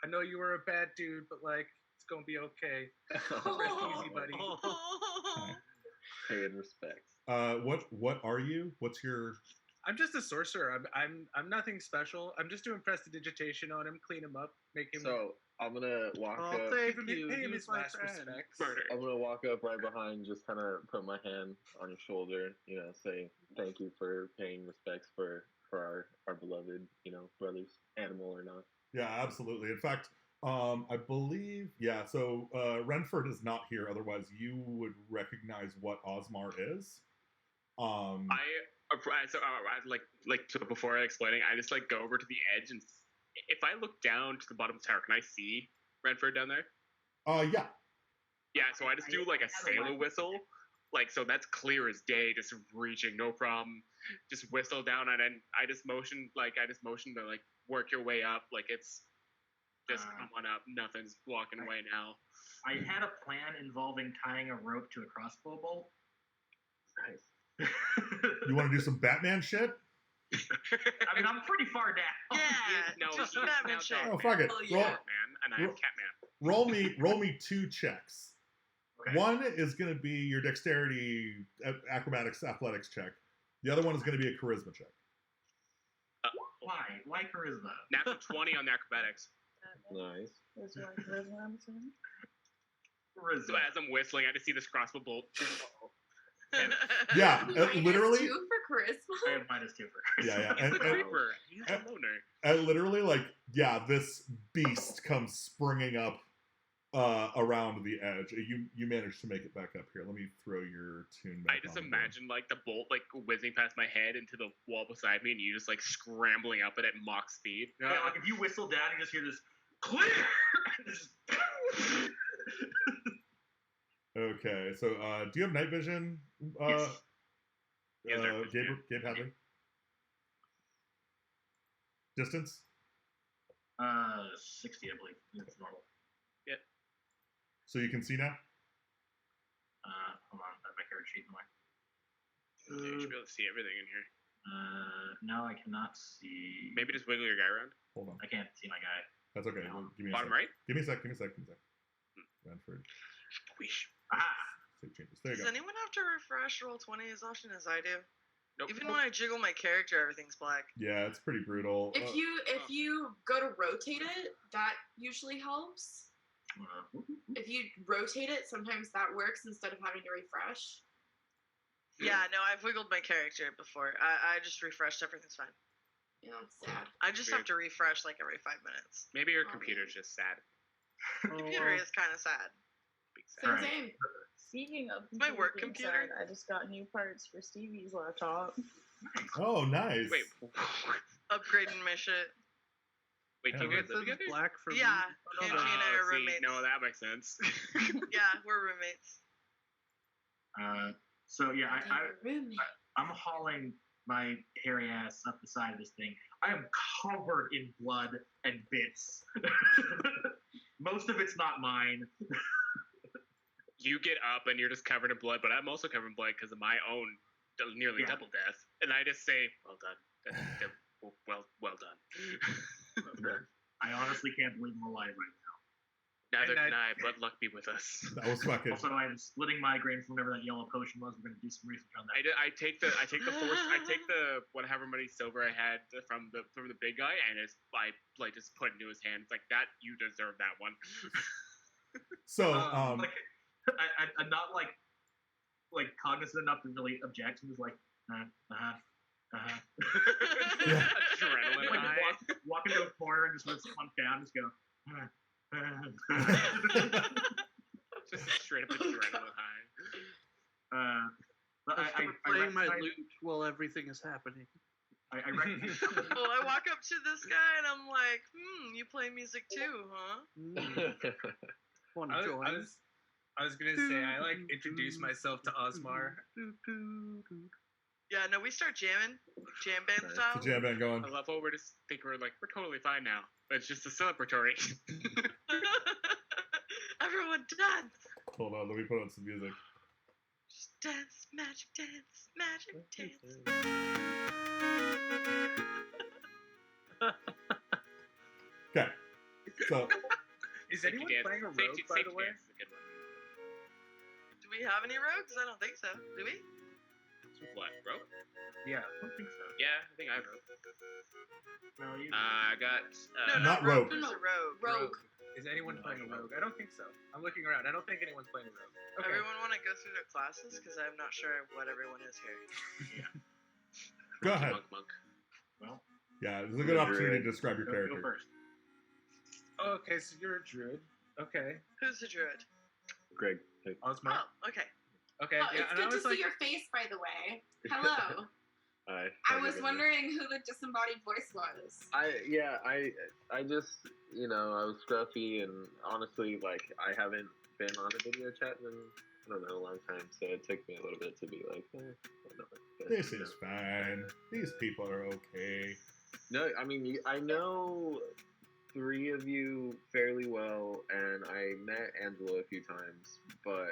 I know you were a bad dude, but like it's gonna be okay. Rest easy, buddy. Pay and respect. What are you? What's your? I'm just a sorcerer. I'm nothing special. I'm just doing Prestidigitation on him, clean him up, make him. So I'm gonna walk up. Thank you. Pay him He's his my last friend. respects. I'm gonna walk up right behind, just kind of put my hand on your shoulder, say thank you for paying respects for our beloved, brothers, animal or not. Yeah, absolutely. In fact, I believe, yeah. So Renford is not here. Otherwise, you would recognize what Osmar is. So before I explaining, I just like go over to the edge, and if I look down to the bottom of the tower, can I see Renford down there? Yeah. Yeah, so I just do like a sailor whistle, like so that's clear as day, just reaching, no problem. Just whistle down, and then I just motion to like work your way up, like it's just come on up, nothing's blocking away now. I had a plan involving tying a rope to a crossbow bolt. Nice. You want to do some Batman shit? I mean, I'm pretty far down. Yeah, just Batman shit. Oh, fuck it. Roll, man, and I have Catman. Roll me 2 checks. Okay. One is going to be your dexterity, acrobatics, athletics check. The other one is going to be a charisma check. Why? Why charisma? Natural 20 on the acrobatics. Nice. Is your charisma, I'm assuming? So as I'm whistling, I just see this crossbow bolt. Yeah, -2 literally. for charisma. I have -2 for charisma. Yeah. He's the creeper. He's a loner. And literally, like, yeah, this beast comes springing up around the edge. You managed to make it back up here. Let me throw your tune back. I just imagine like the bolt like whizzing past my head into the wall beside me, and you just like scrambling up it at Mach speed. Yeah, like if you whistle down, you just hear this clear. Okay, so do you have night vision? Yes. Gabe Hadley? Distance? 60, I believe. It's normal. So you can see now? Hold on, I have my character sheet in the way. You should be able to see everything in here. No, I cannot see. Maybe just wiggle your guy around. Hold on. I can't see my guy. That's okay. No. Give me a Bottom sec. right? Give me a sec. Renford. Squish. Save changes. There you Does go. anyone have to refresh roll 20 as often as I do? Nope. Even when I jiggle my character, everything's black. Yeah, it's pretty brutal. If you go to rotate it, that usually helps. If you rotate it, sometimes that works instead of having to refresh. Yeah, no, I've wiggled my character before. I just refreshed. Everything's fine. Yeah, it's sad. I just have to refresh like every 5 minutes. Maybe your computer's just sad. The computer is kind of sad. Big sad. Same. Speaking of My work being computer? sad, I just got new parts for Stevie's laptop. Oh, nice. Wait, Upgrading my shit. wait, do you guys live together? Black for Yeah, me. Angie and I are see, roommates. no, that makes sense. Yeah, we're roommates. So yeah, Roommate. I'm hauling my hairy ass up the side of this thing. I am covered in blood and bits. Most of it's not mine. You get up and you're just covered in blood, but I'm also covered in blood because of my own nearly Yeah. double death. And I just say, well done. Well done. I honestly can't believe I'm alive right Neither And can I, but luck be with us. That was now. fucking. Also, I'm splitting migraine from whatever that yellow potion was. We're gonna do some research on that. I take the whatever many silver I had from the big guy and I just put it into his hand. It's like that. You deserve that one. So, Like, I'm not like cognizant enough to really object. He was like, Yeah. Adrenaline like high. walk into a corner and just let slump down, just go. Just a straight up adrenaline high. But I start I playing my recognize- lute while everything is happening. I recognize. Well, I walk up to this guy and I'm like, you play music too, huh? Want I to was, I join? was, I was gonna say I like introduce myself to Osmar. Yeah, no, we start jamming, jam band Nice. style. the jam band going. I love how we're just think we're totally fine now. It's just a celebratory. Everyone dance, Hold on, let me put on some music. just dance, magic dance. Okay. So, Is Safety anyone dance- playing a rogue, safety- by safety the way? dance is a good one. Do we have any rogues? I don't think so. Do we? What, rogue? Yeah. I don't think so. Yeah, I think I have rogue. No, you. I got. No, Not rogue. Who's a rogue? Rogue. Is anyone playing a rogue? I don't think so. I'm looking around. I don't think anyone's playing a rogue. Okay. Everyone want to go through their classes? Because I'm not sure what everyone is here. go ahead. Monk. Well, Yeah, this is a good opportunity to describe your go character. first. Okay, so you're a druid. Okay. Who's the druid? Greg. Hey. Osmar. Oh, okay. Okay. Oh, yeah, it's and I good to was see like, your face, by the way. Hello. Hi. I was wondering who the disembodied voice was. I just, I was scruffy and honestly, like, I haven't been on a video chat in, I don't know, a long time, so it took me a little bit to be like, whatever. But, This you is fine. These people are okay. No, I mean, I know 3 of you fairly well, and I met Angela a few times, but,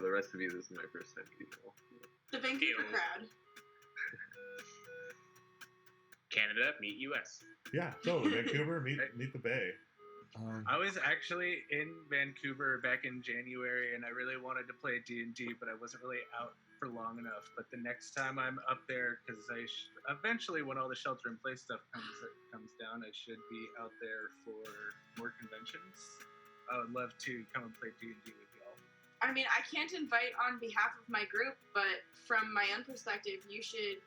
the rest of you, this is my first time meeting you all. The Vancouver Ew. crowd. Canada, meet US. Yeah, totally. Vancouver, meet the Bay. I was actually in Vancouver back in January, and I really wanted to play D&D, but I wasn't really out for long enough. But the next time I'm up there, because eventually, when all the shelter-in-place stuff comes down, I should be out there for more conventions. I would love to come and play D&D with y'all. I mean, I can't invite on behalf of my group, but from my own perspective, you should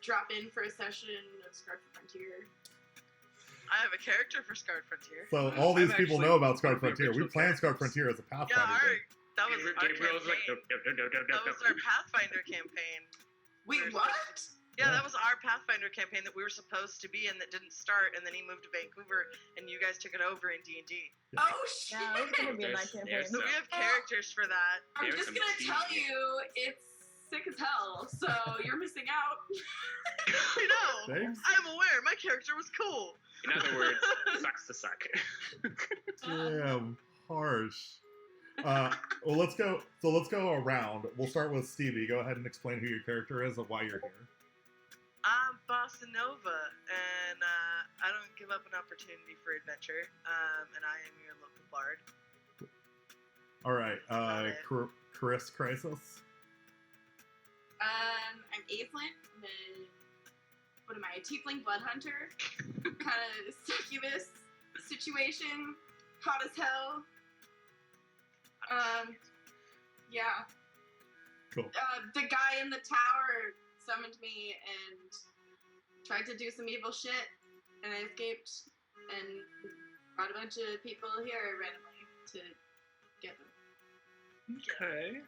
drop in for a session of Scarred Frontier. I have a character for Scarred Frontier. So all these I'm people actually know about Scarred one of the Frontier. We original planned Scarred characters. Frontier as a Yeah, Pathfinder game. that was our Gabriel's like, campaign. That was our Pathfinder campaign. Wait, We're what? Yeah, Yeah. that was our Pathfinder campaign that we were supposed to be in that didn't start, and then he moved to Vancouver, and you guys took it over in D&D. Oh, shit! Yeah, it's gonna be in my There's- campaign. there's So we have characters for that. I'm There's just some gonna tea. tell you, it's sick as hell, so you're missing out. I know. Thanks. I'm aware. My character was cool. In other words, sucks to suck. Damn, harsh. Well, let's go. So let's go around. We'll start with Stevie. Go ahead and explain who your character is and why you're here. I'm Bossa Nova, and I don't give up an opportunity for adventure, and I am your local bard. All right, Got it. Chris Crisis. I'm Aislinn. What am I? A tiefling blood hunter? Kind of succubus situation. Hot as hell. Yeah. Cool. The guy in the tower summoned me and tried to do some evil shit, and I escaped and brought a bunch of people here randomly to get them. Okay.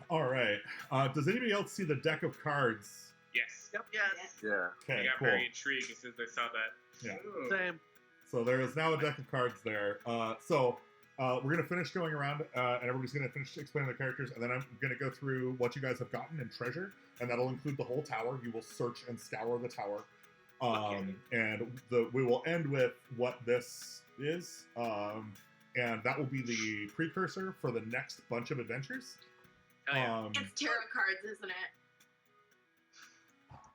All right. Does anybody else see the deck of cards? Yes. Yep. Yes. Yeah. I Okay, got cool. very intrigued as soon as I saw that. Yeah. Same. So there is now a deck of cards there. We're going to finish going around, and everybody's going to finish explaining the characters, and then I'm going to go through what you guys have gotten in treasure, and that'll include the whole tower. You will search and scour the tower. And we will end with what this is, and that will be the precursor for the next bunch of adventures. Oh, yeah. It's tarot cards, isn't it?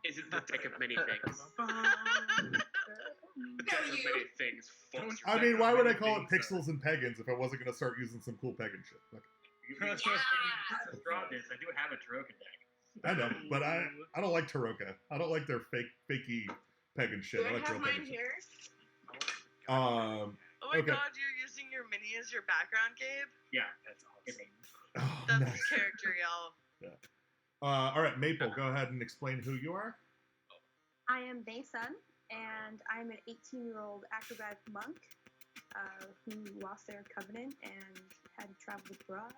Is it the deck of many things? No, Deck of you. many things. Folks. I mean, why would I call it Pixels and Pagans if I wasn't going to start using some cool pagan shit? Like, Draw this. I do have a Taroka deck. I know, but I don't like Taroka. I don't like their fakey pagan shit. Do I like have real mine pagan shit. here? Oh my Okay. god, you're using your mini as your background, Gabe? Yeah, that's awesome. Oh, That's nice. his character, y'all. All right, Maple, go ahead and explain who you are. I am Mason, and I'm an 18-year-old acrobatic monk who lost their covenant and had to travel abroad.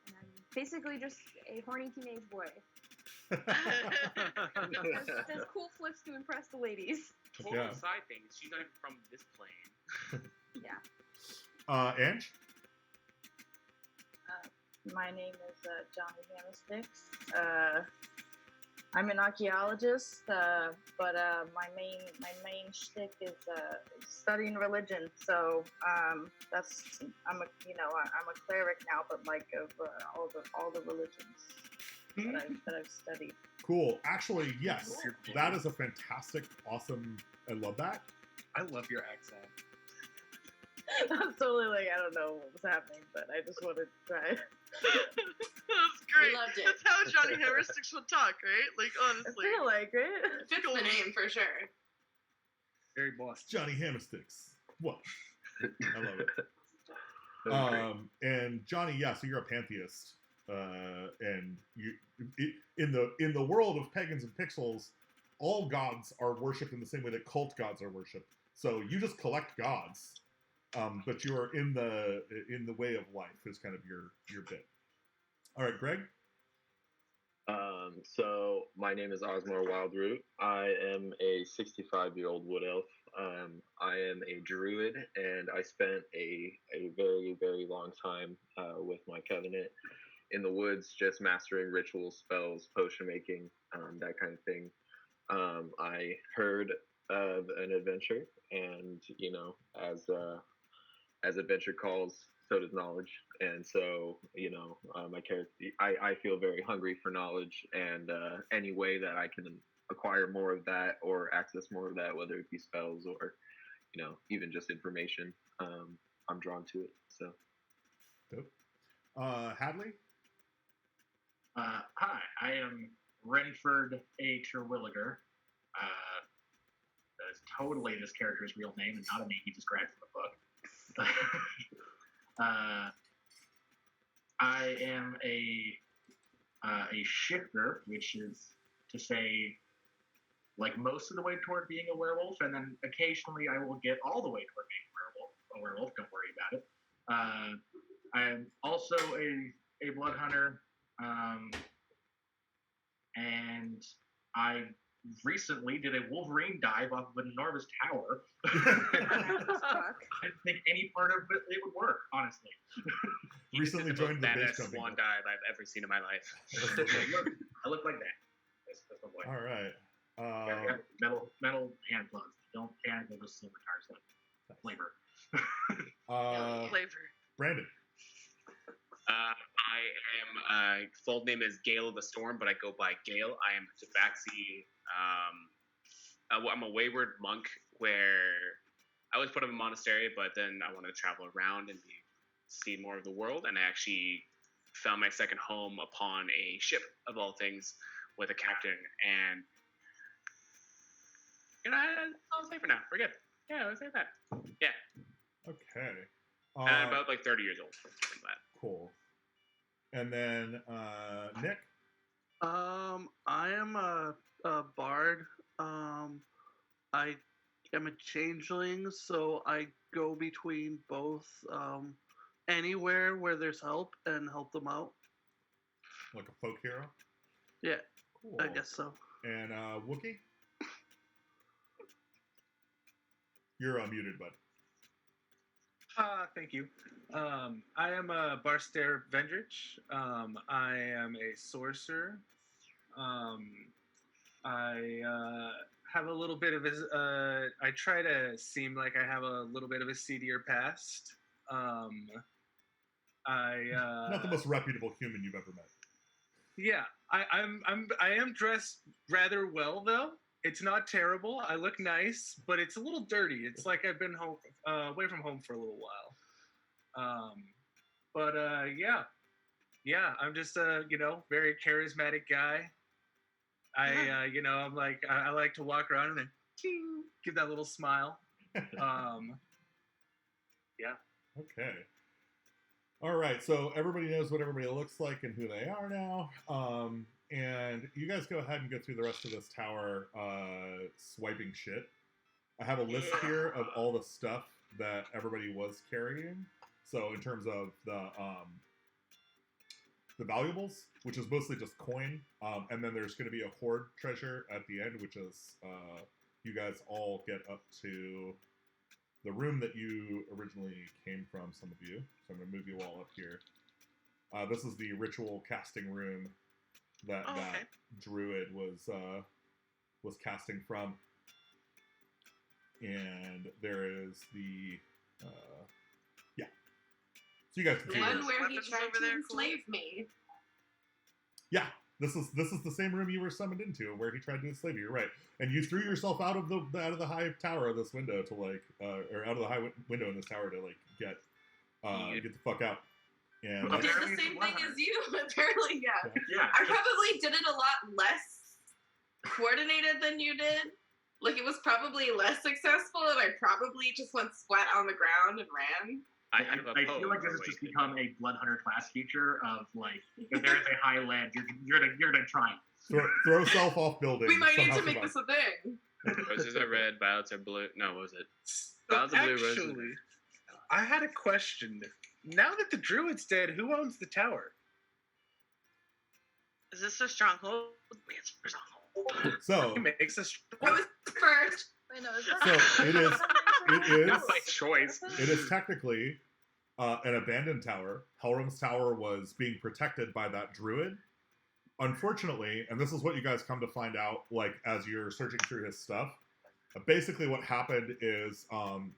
And I'm basically just a horny teenage boy. Does cool flips to impress the ladies. Total Yeah. side things. She's not even from this plane. Yeah. Ange? My name is Johnny Hammersticks. I'm an archaeologist, but my main shtick is studying religion. So I'm a cleric now, but like of all the religions that I've studied. Cool. Actually, yes. That is a fantastic, awesome. I love that. I love your accent. I'm totally like, I don't know what was happening, but I just wanted to try. That's great. Loved it. That's how Johnny Hammersticks would talk, right? Like, I honestly. feel like it. Fits the name for sure. Very boss. Johnny Hammersticks. What? I love it. That's great. And Johnny, yeah, so you're a pantheist, and in the world of Pagans and Pixels, all gods are worshipped in the same way that cult gods are worshipped. So you just collect gods, but you are in the way of life is kind of your bit. All right, Greg. So my name is Osmar Wildroot. I am a 65-year-old wood elf. I am a druid, and I spent a very, very long time with my covenant in the woods, just mastering rituals, spells, potion making, that kind of thing. I heard of an adventure, and as adventure calls, so does knowledge. And so, my character, I feel very hungry for knowledge, and any way that I can acquire more of that or access more of that, whether it be spells or, even just information, I'm drawn to it. So, Dope. Hadley. Hi, I am Renford A. Terwilliger. That is totally this character's real name and not a name he just grabbed from a book. I am a shifter, which is to say, like most of the way toward being a werewolf, and then occasionally I will get all the way toward being a werewolf. Don't worry about it. I'm also a blood hunter, and I recently did a Wolverine dive off of an enormous tower. I didn't think any part of it would work, honestly. Recently joined the base baddest company. swan dive I've ever seen in my life. I look like that. That's my boy. All right. Yeah, metal hand gloves. Don't panic over silver tires. Flavor. Flavor. Brandon. I am, full name is Gale of the Storm, but I go by Gale. I am a Tabaxi. I'm a wayward monk where I was put in a monastery, but then I wanted to travel around and see more of the world. And I actually found my second home upon a ship, of all things, with a captain. And, I'll say for now. We're good. Yeah, I'll say that. Yeah. Okay. And I'm about 30 years old. Something like that. Cool. And then Nick. I am a bard. I am a changeling, so I go between both anywhere where there's help and help them out. Like a folk hero? Yeah, Cool. I guess so. And Wookie? You're unmuted, bud. Thank you. I am a Barstair Vendrich. I am a sorcerer. I have a little bit of a. I try to seem like I have a little bit of a seedier past. Not the most reputable human you've ever met. Yeah, I am dressed rather well though. It's not terrible. I look nice, but it's a little dirty. It's like I've been home, away from home for a little while. Yeah. I'm just a very charismatic guy. I'm like I like to walk around and then give that little smile. Yeah. Okay. All right, so everybody knows what everybody looks like and who they are now. And you guys go ahead and go through the rest of this tower swiping shit. I have a list here of all the stuff that everybody was carrying. So in terms of the valuables, which is mostly just coin, and then there's going to be a hoard treasure at the end, which is you guys all get up to the room that you originally came from, some of you. So I'm going to move you all up here. This is the ritual casting room that that druid was casting from. And there is the yeah. So you guys can The see one this. where he tried to enslave me. Yeah. This is the same room you were summoned into, where he tried to enslave you. You're right, and you threw yourself out of the high tower of this window to or out of the high window in this tower to get the fuck out. And I did the same thing as you, apparently. Yeah. I probably did it a lot less coordinated than you did. Like it was probably less successful, and I probably just went splat on the ground and ran. I feel like this has just become a Blood Hunter class feature of like if there is a high ledge, you're gonna try it. Throw self off building. We might need to make this a thing. Roses are red, violets are blue. No, what was it? Violets are blue, roses. Actually, I had a question. Now that the druid's dead, who owns the tower? Is this a stronghold? It's a stronghold. So Who makes us? I was first. I know. So it is Not by choice. it is technically an abandoned tower. Helram's tower was being protected by that druid. Unfortunately, and this is what you guys come to find out, like as you're searching through his stuff. Basically, what happened is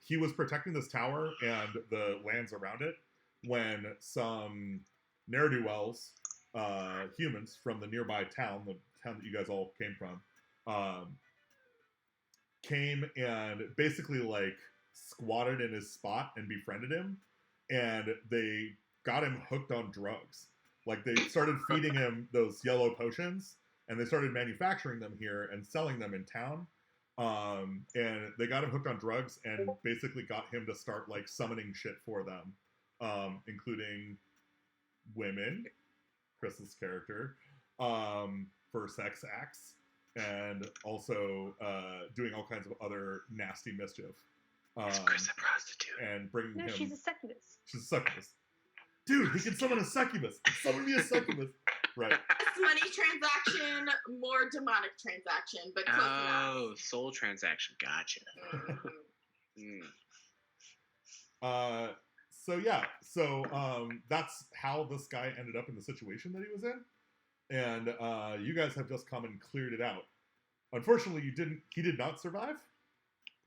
he was protecting this tower and the lands around it when some ne'er-do-wells, humans from the nearby town, the town that you guys all came from, came and basically like squatted in his spot and befriended him, and they got him hooked on drugs. Like they started feeding him those yellow potions, and they started manufacturing them here and selling them in town. And they got him hooked on drugs and basically got him to start like summoning shit for them, including women, Chris's character, for sex acts, and also doing all kinds of other nasty mischief. Is Chris a prostitute? And bringing No, him. she's a succubus. She's a succubus. Dude, he can summon a succubus. Summon me a succubus. Right. Less money transaction, more demonic transaction, but close enough. Oh, soul transaction. Gotcha. So that's how this guy ended up in the situation that he was in, and you guys have just come and cleared it out. Unfortunately, he did not survive,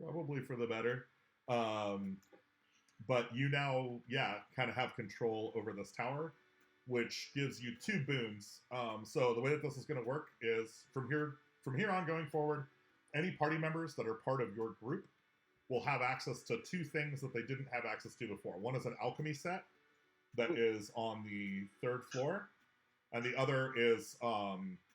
probably for the better. But you now, kind of have control over this tower, which gives you 2 boons. So the way that this is going to work is from here on going forward, any party members that are part of your group will have access to 2 things that they didn't have access to before. One is an alchemy set that is on the 3rd floor, and the other is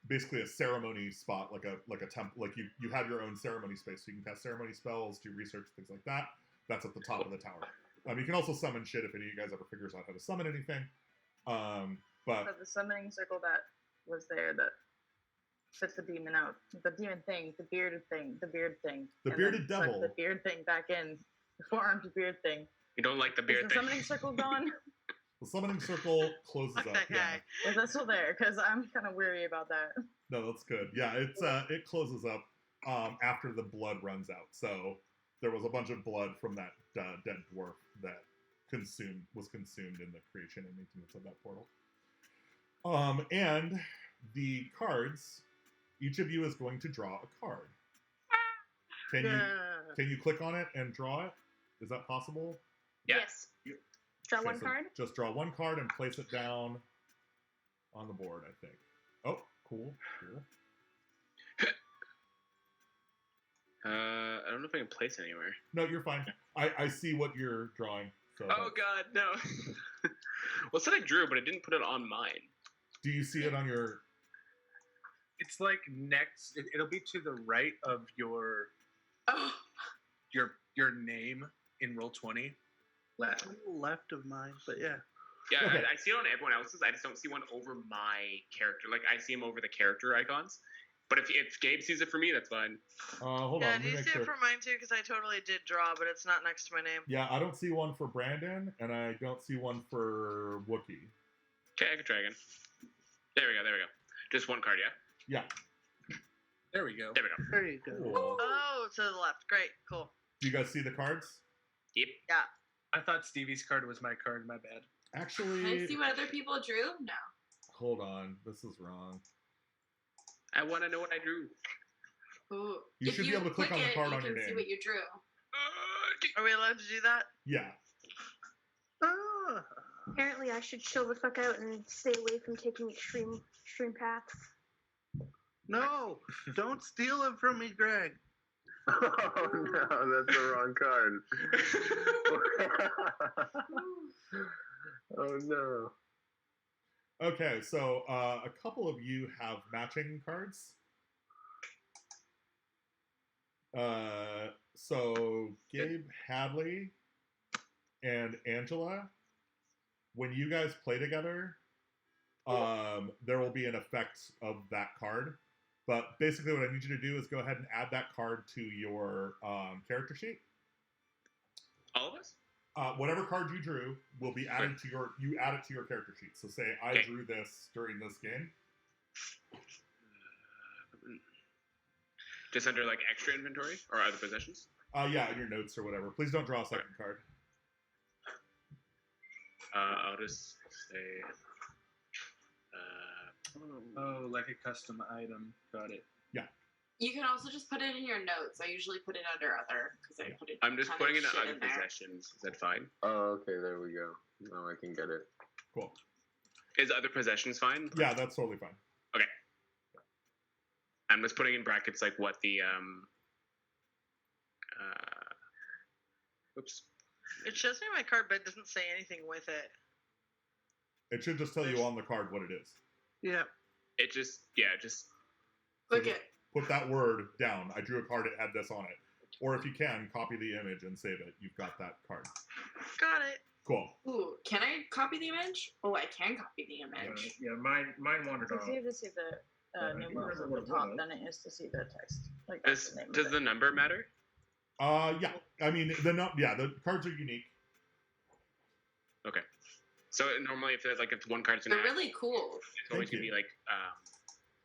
basically a ceremony spot, like a temple. Like you have your own ceremony space, so you can cast ceremony spells, do research, things like that. That's at the top of the tower. You can also summon shit if any of you guys ever figures out how to summon anything. But So the summoning circle that was there that spits the demon out, the demon thing, the bearded thing, the beard thing, the and bearded then suck devil. the beard thing back in, the 4-armed beard thing. You don't like the Is beard the thing. summoning circle gone? The summoning circle closes Fuck up. that guy. Is that still there? Because I'm kind of weary about that. No, that's good. Yeah, it closes up after the blood runs out. So there was a bunch of blood from that dead dwarf that was consumed in the creation and maintenance of that portal. And the cards, each of you is going to draw a card. Can you click on it and draw it? Is that possible? Yeah. Yes. Draw one So card. Just draw one card and place it down on the board, I think. Oh, cool. I don't know if I can place it anywhere. No, you're fine. I see what you're drawing. So Oh god, no. Well, it said I drew, but I didn't put it on mine. do you see it on your... It's like next. It'll be to the right of your name in Roll20. Left. A little left of mine, but yeah. Yeah, Okay. I see it on everyone else's. I just don't see one over my character. Like, I see them over the character icons. But if Gabe sees it for me, that's fine. Hold Yeah, on. do Let me you make see sure. it for mine too? Because I totally did draw, but it's not next to my name. Yeah, I don't see one for Brandon, and I don't see one for Wookiee. Okay, I can try again. There we go. Just one card, yeah? Yeah. There we go. There we go. There you go. Cool. Oh, to the left. Great. Cool. Do you guys see the cards? Yep. Yeah. I thought Stevie's card was my card. My bad. Actually, Can I see what other people drew? No. hold on. This is wrong. I want to know what I drew. Ooh. You If should be able to click on the card you on your can see name. what you drew. Are we allowed to do that? Yeah. Ah. Apparently, I should chill the fuck out and stay away from taking extreme paths. No, don't steal it from me, Greg. Oh no, that's the wrong card. Oh no. Okay, so a couple of you have matching cards. So Gabe, Hadley, and Angela, when you guys play together, there will be an effect of that card. But basically what I need you to do is go ahead and add that card to your character sheet. All of us? Whatever card you drew will be added to you add it to your character sheet. So say I Okay. drew this during this game. Just under, like, extra inventory or other possessions? Yeah, in your notes or whatever. Please don't draw a second card. I'll just say... Oh, like a custom item. Got it. You can also just put it in your notes. I usually put it under other because I put it. I'm just ton of putting it in shit other there. possessions. Is that fine? Oh, okay, there we go. Now I can get it. Cool. Is other possessions fine? Yeah, that's totally fine. I'm just putting in brackets like what the oops. It shows me my card, but it doesn't say anything with it. It should just tell you on the card what it is. Yeah. It just Look at. Put that word down. I drew a card, it had this on it. Or if you can, copy the image and save it. You've got that card. Got it. Cool. Ooh, can I copy the image? Oh, I can copy the image. Yeah, mine wandered It's off. easier to see the I numerals remember at what the it top was. than it is to see the text. Like that's the name does of the it. number matter? Yeah. I mean, the cards are unique. Okay. So normally if one card's They're gonna really cool. it's always Thank gonna you. be like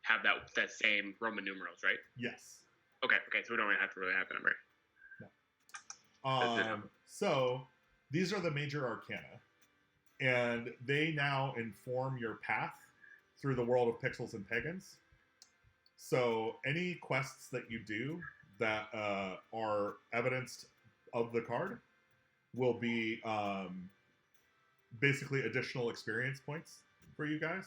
have that same Roman numerals, right? Yes. Okay, so we don't really have to have the number. So these are the major arcana, and they now inform your path through the world of pixels and pagans. So any quests that you do that are evidenced of the card will be basically additional experience points for you guys.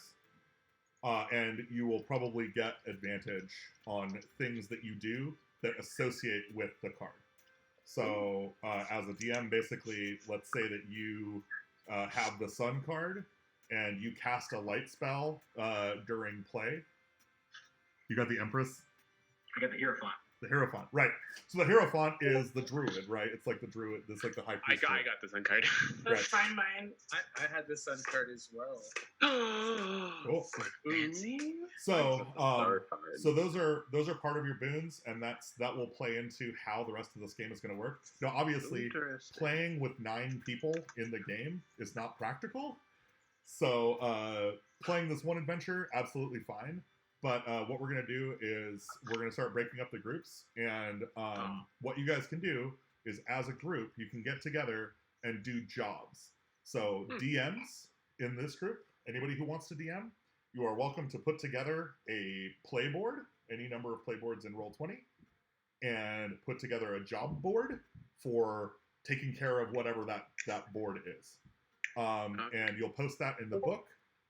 And you will probably get advantage on things that you do that associate with the card. So, as a DM, basically, let's say that you have the Sun card and you cast a light spell during play. You got the Empress? I got the Hierophant. The Hierophant, right. So the Hierophant is the druid, right? It's like the druid, it's like the high I priest. got the Sun card. Let's find mine. I had the Sun card as well. Cool. Fancy. So, Star card. so those are part of your boons, and that will play into how the rest of this game is going to work. Now, obviously, Interesting. playing with 9 people in the game is not practical, So playing this one adventure, absolutely fine. But what we're going to do is we're going to start breaking up the groups. And what you guys can do is, as a group, you can get together and do jobs. So DMs in this group, anybody who wants to DM, you are welcome to put together a playboard, any number of playboards in Roll20, and put together a job board for taking care of whatever that board is. And you'll post that in the book,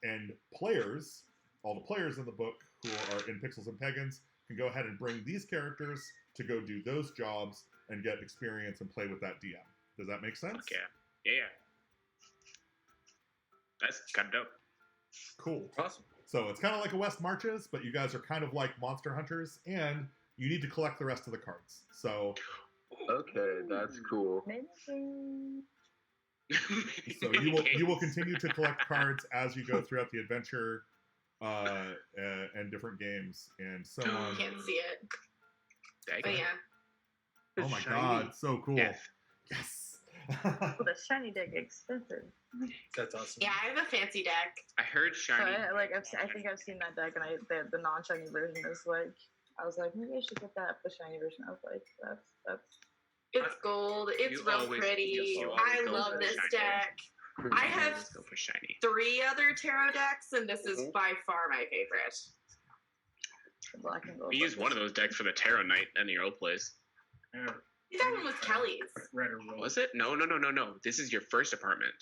and players, all the players in the book who are in Pixels and Pagans, can go ahead and bring these characters to go do those jobs and get experience and play with that DM. Does that make sense? Okay. Yeah. That's kind of dope. Cool. Awesome. So it's kind of like a West Marches, but you guys are kind of like monster hunters, and you need to collect the rest of the cards. So Okay, that's cool. So you will continue to collect cards as you go throughout the adventure, and different games and so on. Can't see it. But yeah. Oh my god, so cool! Yes. Yes. Well, the shiny deck expensive. That's awesome. Yeah, I have a fancy deck. I heard So shiny. I think I've seen that deck, and the non-shiny version is like, I was like, maybe I should get that. The shiny version, I was like, that's. It's gold. It's You real always- pretty. you always I go love for this shiny. deck. I have Let's go for shiny. 3 other tarot decks, and this is by far my favorite. The black and gold. We used one of those decks for the Tarot Night in the old place. That one was Kelly's. Red or roll. Was it? No. This is your first apartment.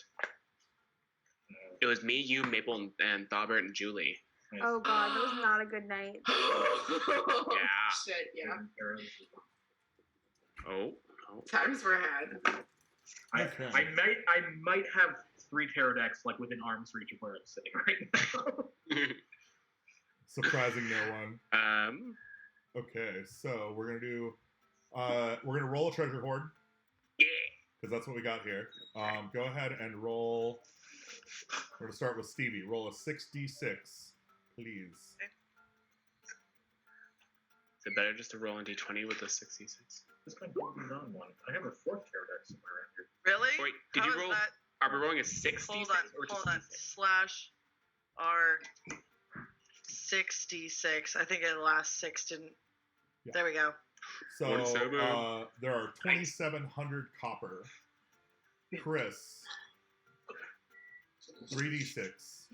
It was me, you, Maple, and Thobert and Julie. Oh god, that was not a good night. Yeah. Shit, yeah. Oh. Times were had. I Okay. might have 3 tarot decks like within arm's reach of where I'm sitting right now. Surprising no one. Okay, so we're gonna do. We're gonna roll a treasure hoard. Yeah. Because that's what we got here. Go ahead and roll. We're gonna start with Stevie. Roll a 6d6, please. Is it better just to roll a d20 with a 66? This might be on one. I have a 4th tarot deck somewhere around here. Really? Wait, did How you is roll? that? Are we rolling a 60? Hold on. Slash R 66. I think the last 6 didn't. Yeah. There we go. So 47. there are 2,700 copper. Chris, 3d6.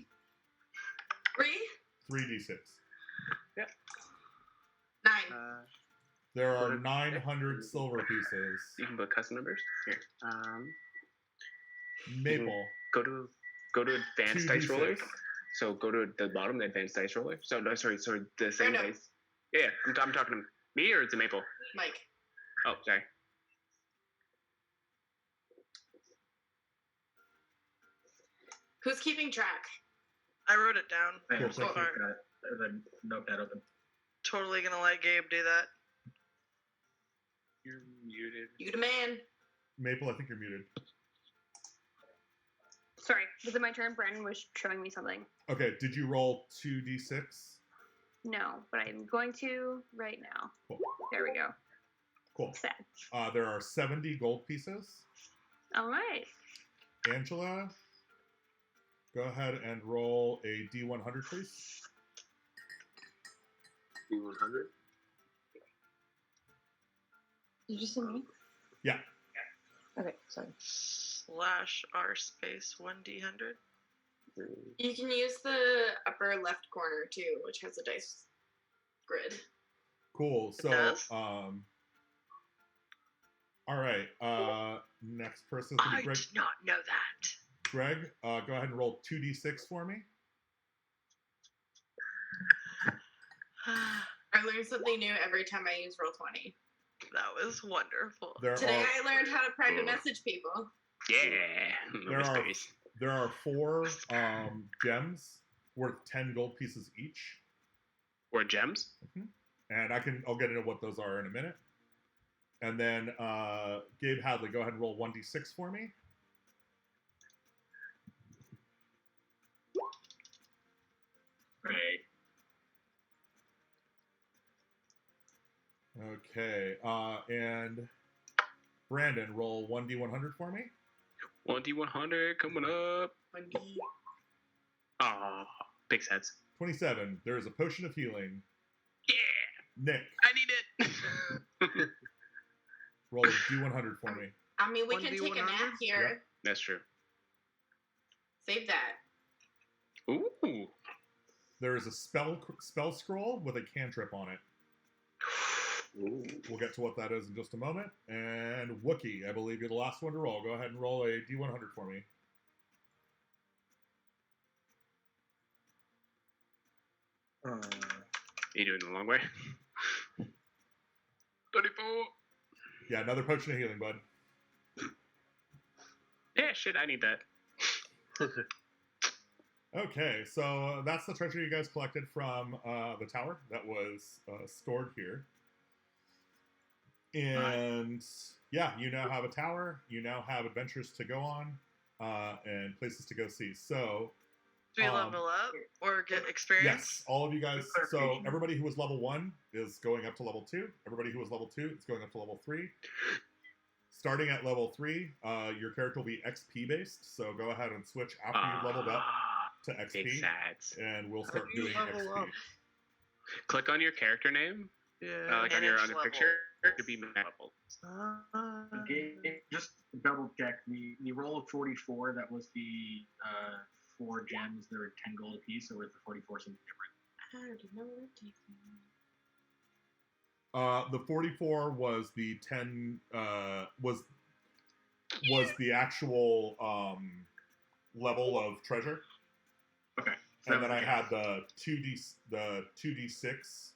3? 3d6. 9. There are 900 silver pieces. You can put custom numbers here. Maple. Go to advanced dice 2d6. rollers. So go to the bottom, the advanced dice roller. So no, sorry, the same no. dice. Yeah, I'm talking to me or is it Maple? Mike. Oh, sorry. Who's keeping track? I wrote it down. I Cool, have cool. the notepad open. Totally gonna let Gabe do that. You're muted. You the man. Maple, I think you're muted. Sorry, was it my turn? Brandon was showing me something. Okay, did you roll 2d6? No, but I'm going to right now. Cool. There we go. Cool. Sad. There are 70 gold pieces. All right. Angela, go ahead and roll a d100, please. D100. Did you see me? Yeah. Okay, sorry. Slash R space 1D100. You can use the upper left corner too, which has a dice grid. Cool. It So, does? all right. Next person is going to I be Greg. did not know that. Greg, go ahead and roll 2d6 for me. I learn something new every time I use Roll20. That was wonderful. Today I learned how to private message people. Yeah. No There are mysteries. there are 4 gems worth 10 gold pieces each, Or gems. and I'll get into what those are in a minute. And then Gabe Hadley, go ahead and roll 1d6 for me. Right. Okay, and Brandon, roll 1d100 for me. 1D100 coming up. Oh, big sets. 27. There is a potion of healing. Yeah, Nick, I need it. roll a D100 for me. I mean, we can take a nap 1D100? here. Yep. That's true. Save that. Ooh. There is a spell scroll with a cantrip on it. Ooh. We'll get to what that is in just a moment. And Wookie, I believe you're the last one to roll. Go ahead and roll a D100 for me. You doing it the long way? 34. Yeah, another potion of healing, bud. Yeah, shit, I need that. Okay, so that's the treasure you guys collected from the tower that was stored here. And yeah, you now have a tower. You now have adventures to go on and places to go see. So Do we level up or get experience? yes, all of you guys. So everybody who was level 1 is going up to level 2. Everybody who was level 2 is going up to level 3. Starting at level 3, your character will be XP based. So go ahead and switch after you've leveled up to Big XP, sats. and we'll How start do you doing level XP. up? Click on your character name, Yeah. like on And your each on the level. picture, to be level. Just double check the roll of 44. That was the 4 gems. There were 10 gold apiece, or was the 44 something different? I already know what I'm taking. The 44 was the 10 was the actual level of treasure, Okay. So and then I okay. had the 2d6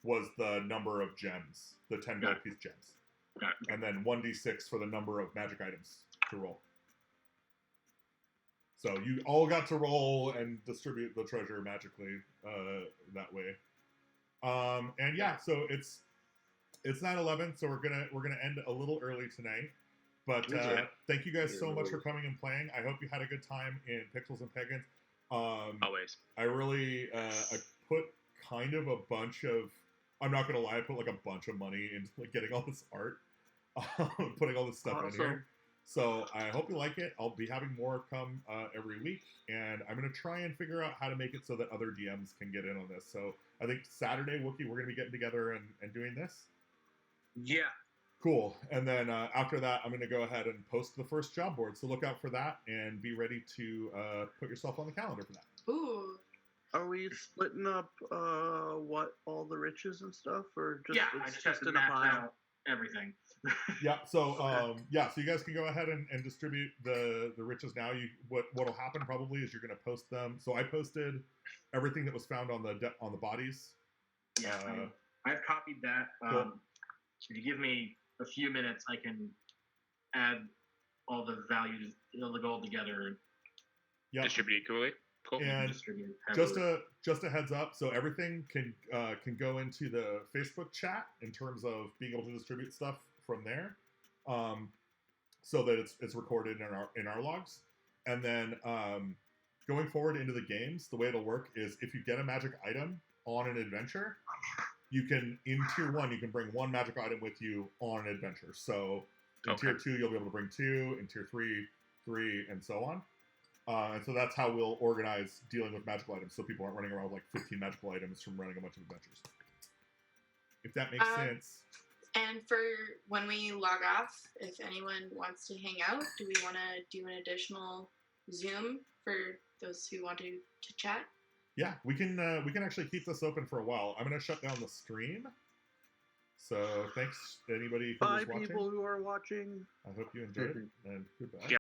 was the number of gems, the 10 gold piece gems, Got it. and then 1d6 for the number of magic items to roll. So you all got to roll and distribute the treasure magically that way. And yeah, so it's 9/11, so we're gonna end a little early tonight. But thank you guys so much for coming and playing. I hope you had a good time in Pixels and Pagans. Always. I really I put kind of a bunch of, I'm not gonna lie, I put like a bunch of money into like getting all this art, putting all this stuff in here. So I hope you like it. I'll be having more come every week, and I'm gonna try and figure out how to make it so that other DMs can get in on this. So I think Saturday, Wookie, we're gonna be getting together and doing this. Yeah. Cool. And then after that, I'm going to go ahead and post the first job board. So look out for that and be ready to put yourself on the calendar for that. Ooh. Are we splitting up what all the riches and stuff, or just Yeah, I it's just have to in a map pile? out everything. Yeah. So so you guys can go ahead and distribute the riches now. What'll happen probably is you're going to post them. So I posted everything that was found on the bodies. Yeah, I've copied that. Cool. If you give me a few minutes, I can add all the values, the gold together. Yeah. Distribute equally. Cool. And distribute it just heavily. a heads up, so everything can go into the Facebook chat in terms of being able to distribute stuff from there, so that it's recorded in our logs. And then going forward into the games, the way it'll work is if you get a magic item on an adventure, you can, in tier 1, you can bring 1 magic item with you on an adventure. So in tier 2, you'll be able to bring 2, in tier 3, 3, and so on. And so that's how we'll organize dealing with magical items, so people aren't running around with like 15 magical items from running a bunch of adventures. If that makes sense. And for when we log off, if anyone wants to hang out, do we want to do an additional Zoom for those who want to chat? Yeah, we can actually keep this open for a while. I'm going to shut down the stream. So thanks to anybody who was Bye, watching. people who are watching. I hope you enjoyed it, and goodbye. Yeah.